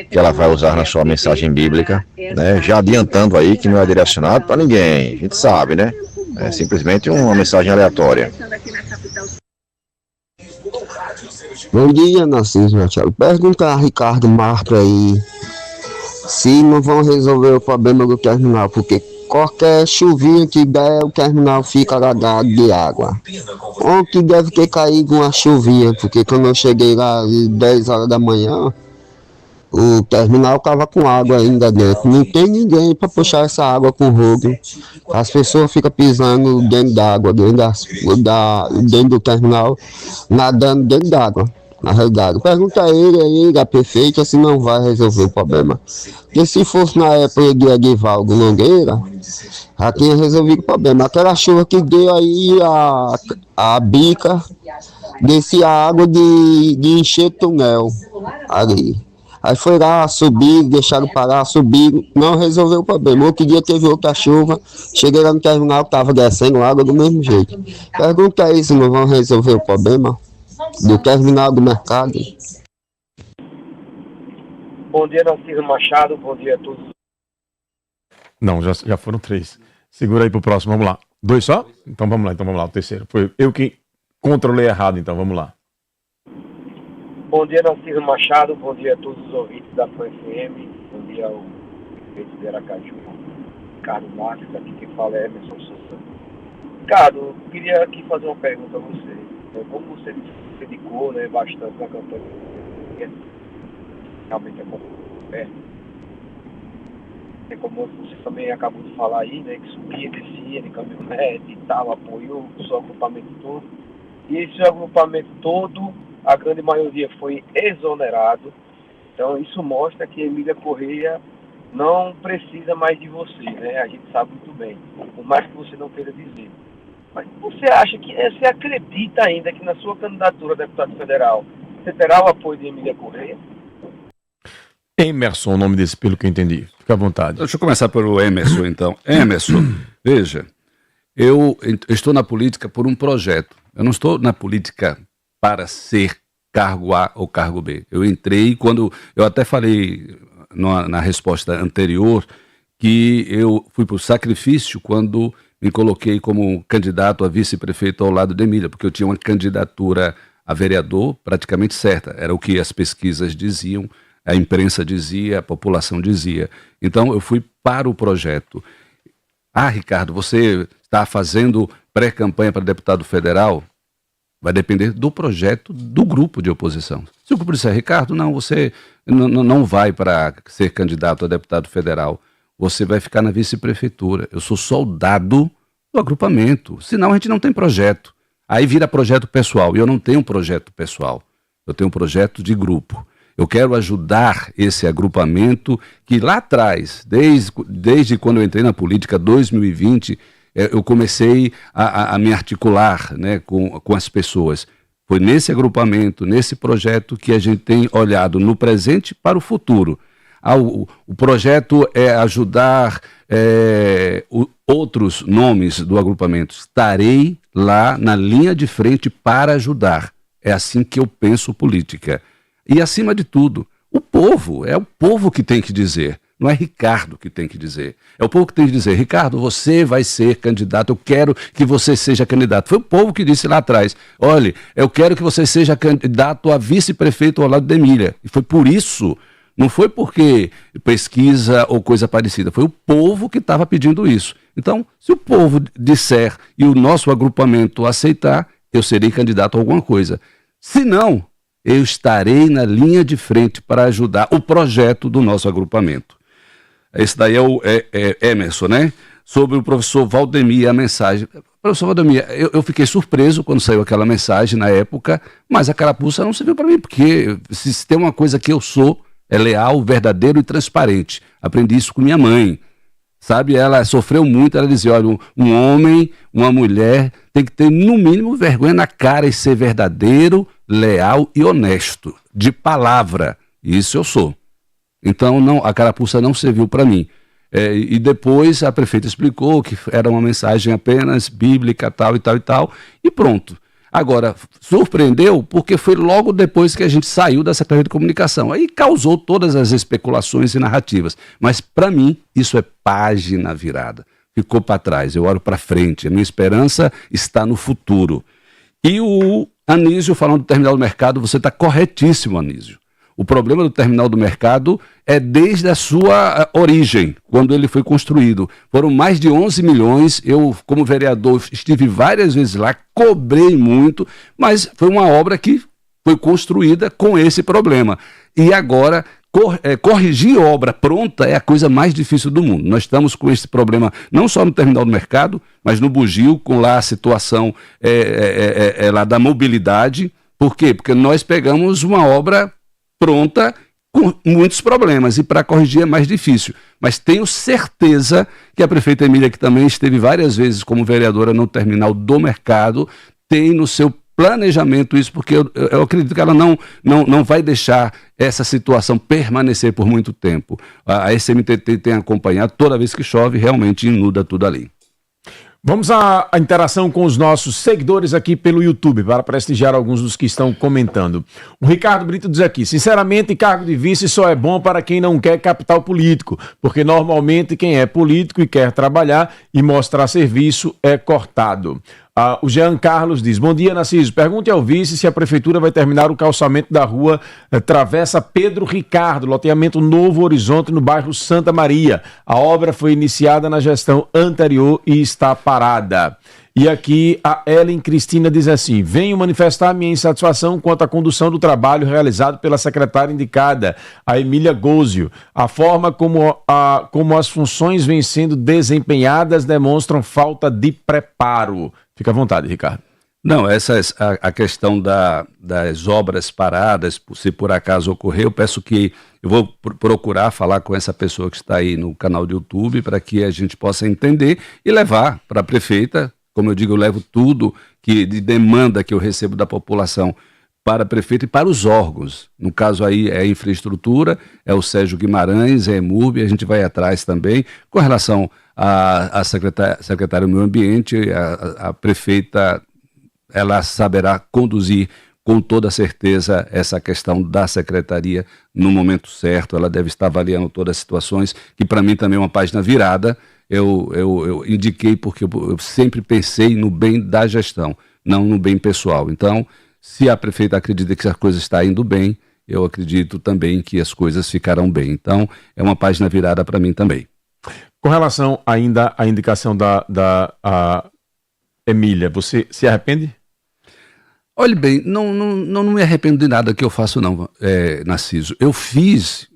que ela vai usar na sua mensagem bíblica, né? Já adiantando aí que não é direcionado para ninguém, a gente sabe, né? É simplesmente uma mensagem aleatória. Bom dia, Narciso Machado. Pergunta a Ricardo Marques aí se não vão resolver o problema do terminal, porque qualquer chuvinha que der, o terminal fica alagado de água. Ontem deve ter caído uma chuvinha, porque quando eu cheguei lá às 10 horas da manhã, o terminal estava com água ainda dentro. Não tem ninguém para puxar essa água com rodo. As pessoas ficam pisando dentro d'água, dentro do terminal, nadando dentro d'água, na realidade. Pergunta a ele aí, da prefeita, se não vai resolver o problema. Porque se fosse na época de Edivaldo Nogueira, já tinha resolvido o problema. Aquela chuva que deu aí, a bica, descia a água de encher túnel ali. Aí foi lá, subiram, deixaram parar, subiram, não resolveu o problema. Outro dia teve outra chuva, cheguei lá no terminal, estava descendo água do mesmo jeito. Pergunta aí se não vão resolver o problema do terminal do mercado. Bom dia, Narciso Machado. Bom dia a todos. Não, já foram 3. Segura aí pro próximo, vamos lá. 2 só? Então vamos lá, o terceiro. Foi eu que controlei errado, então vamos lá. Bom dia, Narciso Machado. Bom dia a todos os ouvintes da FAN-FM. Bom dia ao prefeito de Aracaju, Ricardo Marques. Aqui quem fala é Emerson Souza. Ricardo, eu queria aqui fazer uma pergunta a você. Como você se dedicou, né, bastante na campanha, realmente é como você também acabou de falar aí, né, que subia, descia de caminhonete e tal, apoiou o seu agrupamento todo. E esse agrupamento todo, a grande maioria foi exonerado. Então isso mostra que Emília Correia não precisa mais de você, né? A gente sabe muito bem, por mais que você não queira dizer. Mas você acha que, você acredita ainda que na sua candidatura a deputado federal você terá o apoio de Emília Correia? Emerson, o nome desse, pelo que eu entendi. Fica à vontade. Deixa eu começar pelo Emerson, então. Emerson, veja, eu estou na política por um projeto. Eu não estou na política para ser cargo A ou cargo B. Eu entrei quando... Eu até falei na resposta anterior que eu fui por sacrifício quando me coloquei como candidato a vice-prefeito ao lado de Emília, porque eu tinha uma candidatura a vereador praticamente certa. Era o que as pesquisas diziam, a imprensa dizia, a população dizia. Então eu fui para o projeto. Ah, Ricardo, você está fazendo pré-campanha para deputado federal? Vai depender do projeto do grupo de oposição. Se o grupo disser, Ricardo, não, você não vai para ser candidato a deputado federal, você vai ficar na vice-prefeitura. Eu sou soldado do agrupamento, senão a gente não tem projeto. Aí vira projeto pessoal, e eu não tenho um projeto pessoal, eu tenho um projeto de grupo. Eu quero ajudar esse agrupamento que lá atrás, desde quando eu entrei na política, 2020, eu comecei a me articular, né, com as pessoas. Foi nesse agrupamento, nesse projeto que a gente tem olhado no presente para o futuro. O projeto é ajudar outros nomes do agrupamento. Estarei lá na linha de frente para ajudar. É assim que eu penso política. E, acima de tudo, é o povo que tem que dizer. Não é Ricardo que tem que dizer. É o povo que tem que dizer, Ricardo, você vai ser candidato, eu quero que você seja candidato. Foi o povo que disse lá atrás, olha, eu quero que você seja candidato a vice-prefeito ao lado de Emília. E foi por isso, não foi porque pesquisa ou coisa parecida, foi o povo que estava pedindo isso. Então, se o povo disser e o nosso agrupamento aceitar, eu serei candidato a alguma coisa. Se não, eu estarei na linha de frente para ajudar o projeto do nosso agrupamento. Esse daí é o Emerson, né? Sobre o professor Valdemir, a mensagem. Professor Valdemir, eu fiquei surpreso quando saiu aquela mensagem na época, mas a carapuça não serviu para mim, porque se tem uma coisa que eu sou, é leal, verdadeiro e transparente. Aprendi isso com minha mãe. Sabe, ela sofreu muito, ela dizia, olha, um homem, uma mulher tem que ter no mínimo vergonha na cara e ser verdadeiro, leal e honesto, de palavra. Isso eu sou. Então a carapuça não serviu para mim. E depois a prefeita explicou que era uma mensagem apenas bíblica, tal e tal e tal, e pronto. Agora, surpreendeu porque foi logo depois que a gente saiu da Secretaria de Comunicação. Aí causou todas as especulações e narrativas. Mas, para mim, isso é página virada. Ficou para trás, eu olho para frente. A minha esperança está no futuro. E o Anísio, falando do terminal do mercado, você está corretíssimo, Anísio. O problema do terminal do mercado é desde a sua origem, quando ele foi construído. Foram mais de 11 milhões, eu, como vereador, estive várias vezes lá, cobrei muito, mas foi uma obra que foi construída com esse problema. E agora, corrigir obra pronta é a coisa mais difícil do mundo. Nós estamos com esse problema não só no terminal do mercado, mas no Bugio, com lá a situação lá da mobilidade. Por quê? Porque nós pegamos uma obra pronta com muitos problemas e para corrigir é mais difícil. Mas tenho certeza que a prefeita Emília, que também esteve várias vezes como vereadora no terminal do mercado, tem no seu planejamento isso, porque eu acredito que ela não vai deixar essa situação permanecer por muito tempo. A SMTT tem acompanhado, toda vez que chove, realmente inunda tudo ali. Vamos à interação com os nossos seguidores aqui pelo YouTube, para prestigiar alguns dos que estão comentando. O Ricardo Brito diz aqui: sinceramente, cargo de vice só é bom para quem não quer capital político, porque normalmente quem é político e quer trabalhar e mostrar serviço é cortado. O Jean Carlos diz: bom dia, Narciso. Pergunte ao vice se a prefeitura vai terminar o calçamento da rua Travessa Pedro Ricardo, loteamento Novo Horizonte, no bairro Santa Maria. A obra foi iniciada na gestão anterior e está parada. E aqui a Ellen Cristina diz assim: venho manifestar minha insatisfação quanto à condução do trabalho realizado pela secretária indicada, a Emília Gózio. A forma como as funções vêm sendo desempenhadas demonstram falta de preparo. Fica à vontade, Ricardo. Não, essa é a questão das obras paradas, se por acaso ocorrer, eu peço que eu vou procurar falar com essa pessoa que está aí no canal do YouTube para que a gente possa entender e levar para a prefeita. Como eu digo, eu levo tudo de demanda que eu recebo da população para a prefeita e para os órgãos. No caso aí é a infraestrutura, é o Sérgio Guimarães, é a EMURB, a gente vai atrás também. Com relação à secretária do Meio Ambiente, a prefeita, ela saberá conduzir com toda certeza essa questão da secretaria no momento certo. Ela deve estar avaliando todas as situações, que para mim também é uma página virada. Eu indiquei porque eu sempre pensei no bem da gestão, não no bem pessoal. Então, se a prefeita acredita que a coisa está indo bem, eu acredito também que as coisas ficarão bem. Então, é uma página virada para mim também. Com relação ainda à indicação da Emília, você se arrepende? Olhe bem, não me arrependo de nada que eu faço não, Narciso. Eu fiz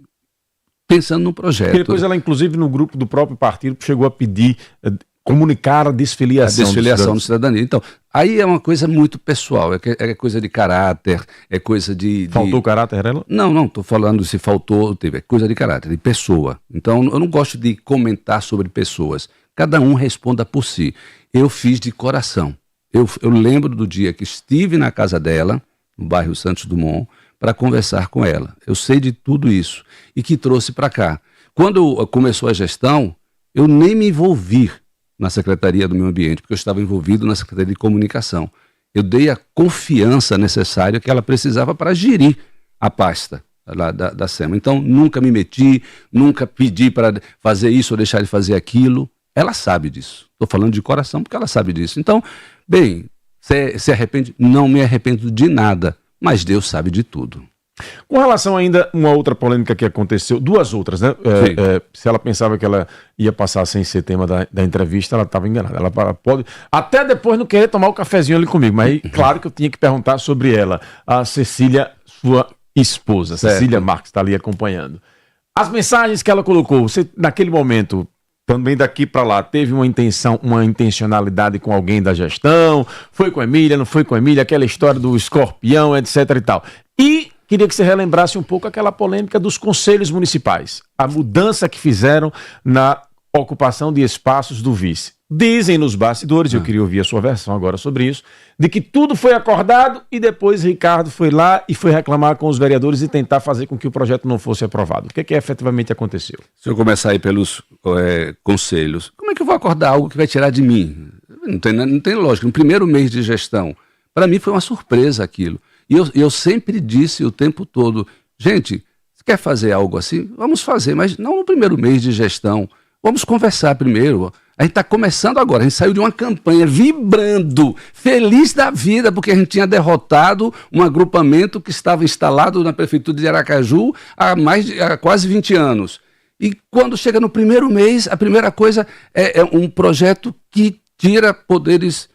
pensando no projeto. Porque depois ela, inclusive, no grupo do próprio partido, chegou a pedir, comunicar a desfiliação. A desfiliação do cidadania. Então, aí é uma coisa muito pessoal, é coisa de caráter, é coisa de... Faltou caráter ela? Não, estou falando se faltou, teve, é coisa de caráter, de pessoa. Então, eu não gosto de comentar sobre pessoas. Cada um responda por si. Eu fiz de coração. Eu lembro do dia que estive na casa dela, no bairro Santos Dumont, para conversar com ela. Eu sei de tudo isso e que trouxe para cá. Quando começou a gestão, eu nem me envolvi na Secretaria do Meio Ambiente, porque eu estava envolvido na Secretaria de Comunicação. Eu dei a confiança necessária que ela precisava para gerir a pasta lá da SEMA. Então, nunca me meti, nunca pedi para fazer isso ou deixar de fazer aquilo. Ela sabe disso. Estou falando de coração porque ela sabe disso. Então, bem, se arrepende? Não me arrependo de nada. Mas Deus sabe de tudo. Com relação ainda a uma outra polêmica que aconteceu, duas outras, né? Se ela pensava que ela ia passar sem ser tema da entrevista, ela estava enganada. Ela pode, até depois não querer tomar o cafezinho ali comigo, mas claro que eu tinha que perguntar sobre ela. A Cecília, sua esposa, certo. Cecília Marques, está ali acompanhando. As mensagens que ela colocou, você naquele momento... Também daqui para lá, teve uma intencionalidade com alguém da gestão, foi com a Emília, não foi com a Emília, aquela história do escorpião, etc e tal. E queria que você relembrasse um pouco aquela polêmica dos conselhos municipais, a mudança que fizeram na ocupação de espaços do vice. Dizem nos bastidores, eu queria ouvir a sua versão agora sobre isso, de que tudo foi acordado e depois Ricardo foi lá e foi reclamar com os vereadores e tentar fazer com que o projeto não fosse aprovado. O que efetivamente aconteceu? Se eu começar aí pelos conselhos, como é que eu vou acordar algo que vai tirar de mim? Não tem lógica. No primeiro mês de gestão, para mim foi uma surpresa aquilo. E eu sempre disse o tempo todo, gente, se quer fazer algo assim, vamos fazer, mas não no primeiro mês de gestão. Vamos conversar primeiro. A gente está começando agora, a gente saiu de uma campanha vibrando, feliz da vida, porque a gente tinha derrotado um agrupamento que estava instalado na prefeitura de Aracaju há quase 20 anos. E quando chega no primeiro mês, a primeira coisa é um projeto que tira poderes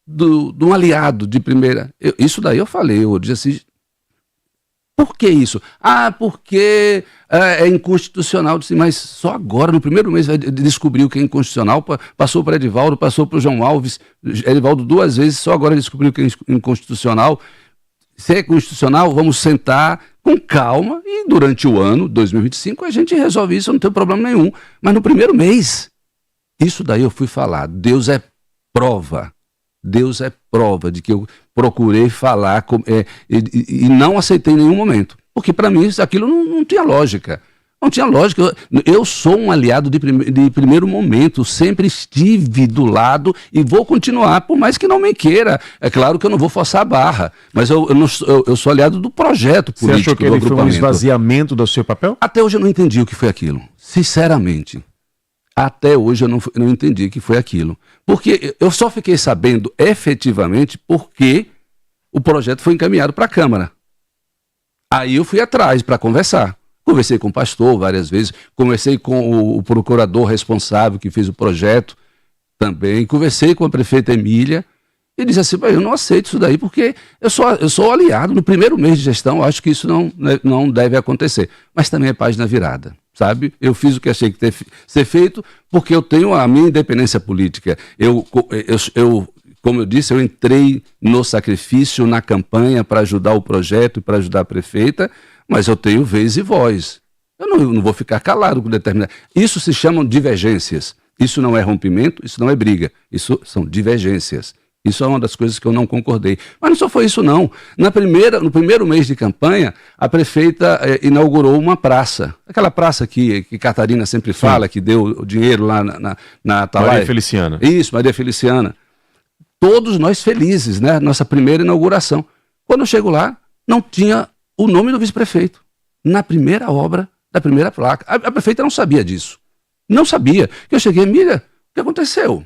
de um aliado de primeira. Isso daí eu falei, eu disse assim, por que isso? Porque é inconstitucional. Disse, mas só agora, no primeiro mês, vai descobrir o que é inconstitucional. Passou para Edivaldo, passou para o João Alves. Edivaldo 2 vezes, só agora descobriu o que é inconstitucional. Se é constitucional, vamos sentar com calma e durante o ano, 2025, a gente resolve isso, não tem problema nenhum. Mas no primeiro mês, isso daí eu fui falar. Deus é prova. Deus é prova de que eu procurei falar e não aceitei em nenhum momento. Porque para mim aquilo não tinha lógica. Não tinha lógica. Eu sou um aliado de primeiro momento, sempre estive do lado e vou continuar, por mais que não me queira. É claro que eu não vou forçar a barra, mas eu sou aliado do projeto político. Você achou que ele foi um esvaziamento do seu papel? Até hoje eu não entendi o que foi aquilo, sinceramente. Até hoje eu não entendi o que foi aquilo. Porque eu só fiquei sabendo efetivamente porque o projeto foi encaminhado para a Câmara. Aí eu fui atrás para conversar. Conversei com o pastor várias vezes, conversei com o procurador responsável que fez o projeto também, conversei com a prefeita Emília e disse assim, eu não aceito isso daí porque eu sou aliado no primeiro mês de gestão, acho que isso não deve acontecer. Mas também é página virada, sabe? Eu fiz o que achei que ter ser feito porque eu tenho a minha independência política. Como eu disse, eu entrei no sacrifício, na campanha para ajudar o projeto e para ajudar a prefeita, mas eu tenho vez e voz. Eu não vou ficar calado com determinado. Isso se chamam divergências. Isso não é rompimento, isso não é briga. Isso são divergências. Isso é uma das coisas que eu não concordei. Mas não só foi isso, não. No primeiro mês de campanha, a prefeita inaugurou uma praça. Aquela praça que Catarina sempre fala, que deu o dinheiro lá na Atalaia. Maria Feliciana. Isso, Maria Feliciana. Todos nós felizes, né? Nossa primeira inauguração. Quando eu chego lá, não tinha o nome do vice-prefeito na primeira obra da primeira placa. A prefeita não sabia disso. Não sabia. Eu cheguei, Emília, o que aconteceu?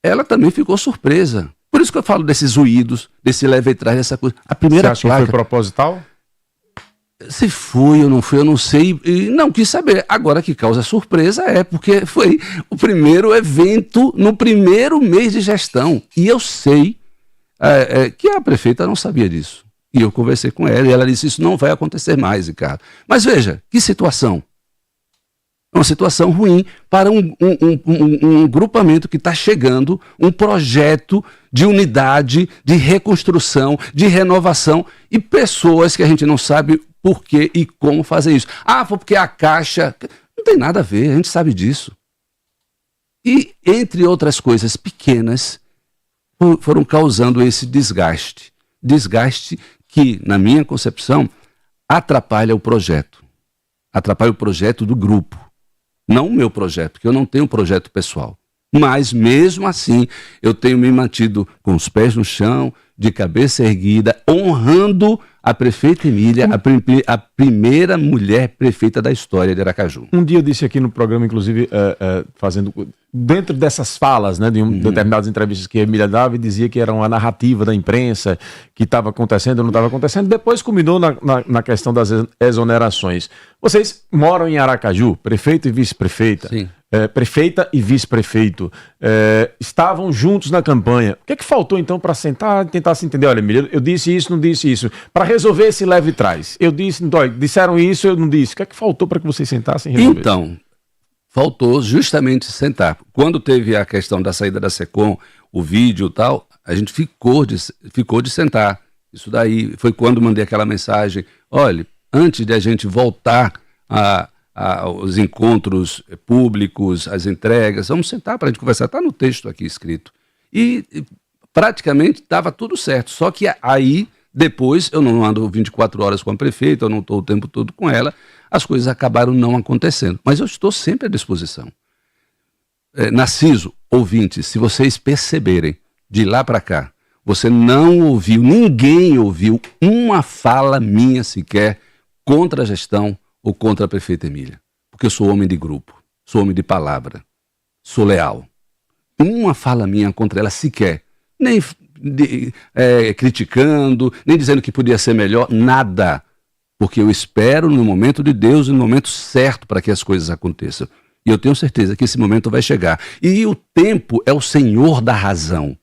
Ela também ficou surpresa. Por isso que eu falo desses ruídos, desse leve e trás, dessa coisa. A primeira placa... Você placa... acha que foi proposital? Se foi ou não foi, eu não sei. E não quis saber. Agora que causa surpresa porque foi o primeiro evento no primeiro mês de gestão. E eu sei que a prefeita não sabia disso. E eu conversei com ela e ela disse, isso não vai acontecer mais, Ricardo. Mas veja, que situação. É uma situação ruim para um grupamento que está chegando, um projeto de unidade, de reconstrução, de renovação e pessoas que a gente não sabe por que e como fazer isso. Ah, foi porque a Caixa... Não tem nada a ver, a gente sabe disso. E, entre outras coisas pequenas, foram causando esse desgaste. Desgaste que, na minha concepção, atrapalha o projeto. Atrapalha o projeto do grupo. Não o meu projeto, porque eu não tenho projeto pessoal. Mas, mesmo assim, eu tenho me mantido com os pés no chão, de cabeça erguida, honrando a prefeita Emília, a primeira mulher prefeita da história de Aracaju. Um dia eu disse aqui no programa, inclusive, fazendo... Dentro dessas falas, né, de determinadas entrevistas que a Emília dava e dizia que era uma narrativa da imprensa, que estava acontecendo ou não estava acontecendo, depois culminou na questão das exonerações. Vocês moram em Aracaju, prefeito e vice-prefeita. Sim. Prefeita e vice-prefeito estavam juntos na campanha. O que é que faltou então para sentar e tentar se entender? Olha, Emília, eu disse isso, não disse isso. Para resolver esse leve e trás. Eu disse, disseram isso, eu não disse. O que é que faltou para que vocês sentassem e resolvessem? Então, faltou justamente sentar. Quando teve a questão da saída da SECOM, o vídeo e tal, a gente ficou de sentar. Isso daí foi quando mandei aquela mensagem, olha, antes de a gente voltar aos encontros públicos, as entregas, vamos sentar para a gente conversar, está no texto aqui escrito. E praticamente estava tudo certo, só que aí, depois, eu não ando 24 horas com a prefeita, eu não estou o tempo todo com ela, as coisas acabaram não acontecendo. Mas eu estou sempre à disposição. Narciso, ouvintes, se vocês perceberem, de lá para cá, você não ouviu, ninguém ouviu uma fala minha sequer contra a gestão ou contra a prefeita Emília. Porque eu sou homem de grupo, sou homem de palavra, sou leal. Uma fala minha contra ela sequer, nem criticando, nem dizendo que podia ser melhor, nada. Porque eu espero no momento de Deus e no momento certo para que as coisas aconteçam. E eu tenho certeza que esse momento vai chegar. E o tempo é o senhor da razão.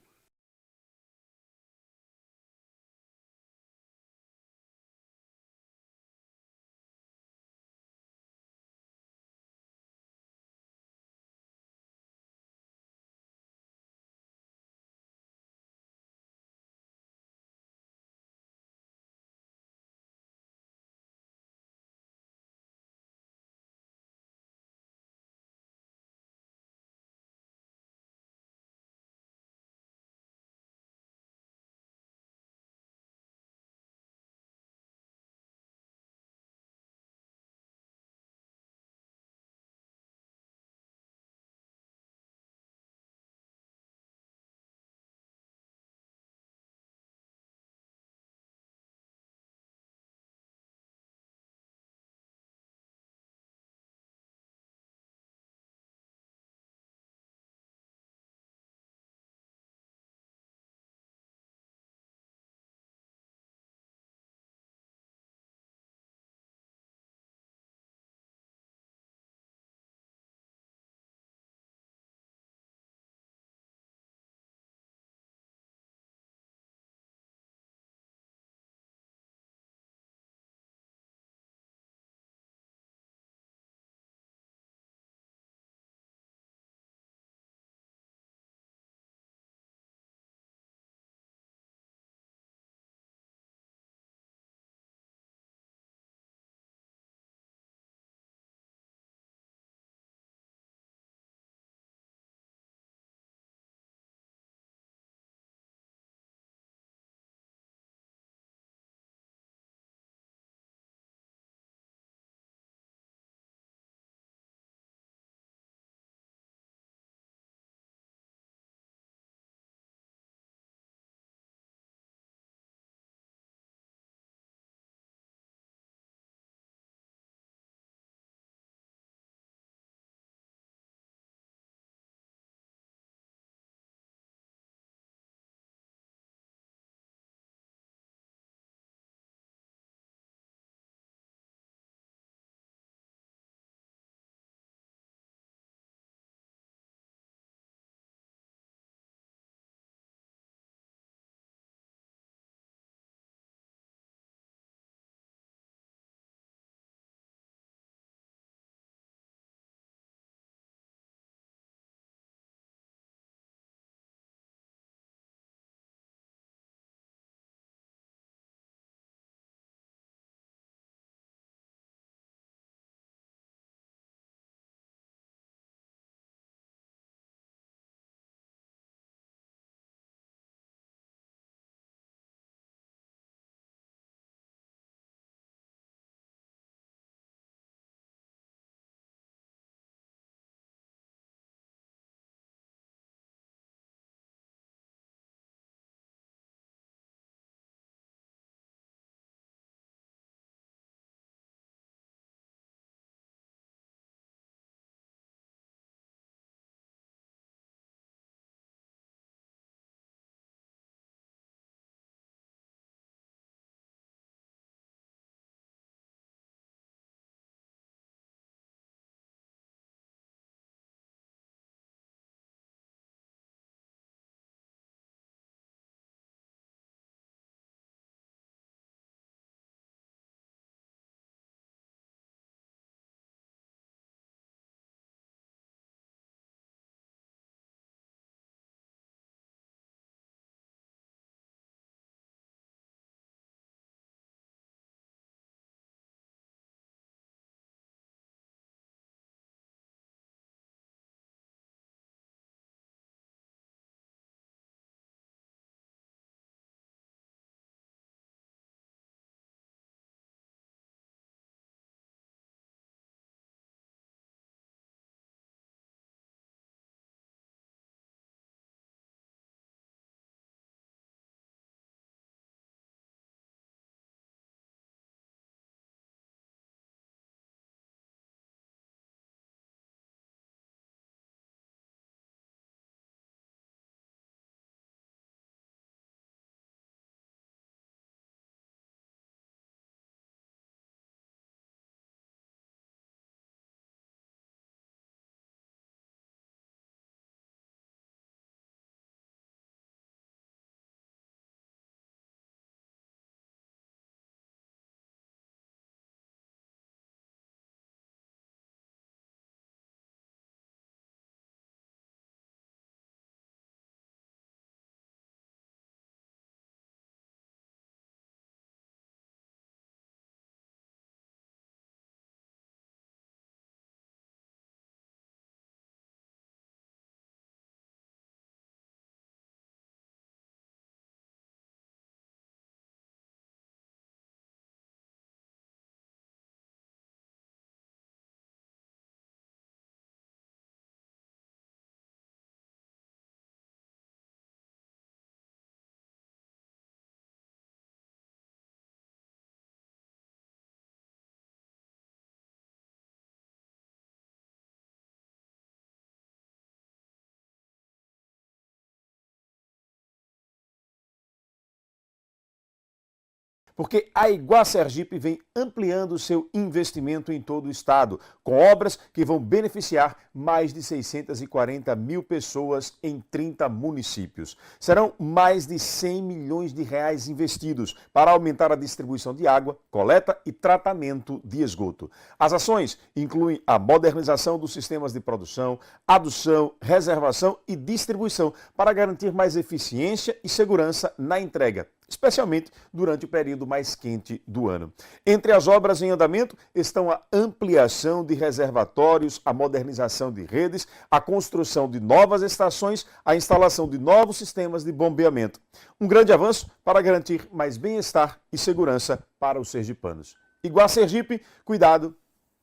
porque a Iguá Sergipe vem ampliando seu investimento em todo o estado, com obras que vão beneficiar mais de 640 mil pessoas em 30 municípios. Serão mais de 100 milhões de reais investidos para aumentar a distribuição de água, coleta e tratamento de esgoto. As ações incluem a modernização dos sistemas de produção, adução, reservação e distribuição para garantir mais eficiência e segurança na entrega, especialmente durante o período mais quente do ano. Entre as obras em andamento estão a ampliação de reservatórios, a modernização de redes, a construção de novas estações, a instalação de novos sistemas de bombeamento. Um grande avanço para garantir mais bem-estar e segurança para os sergipanos. Iguá Sergipe, cuidado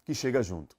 que chega junto.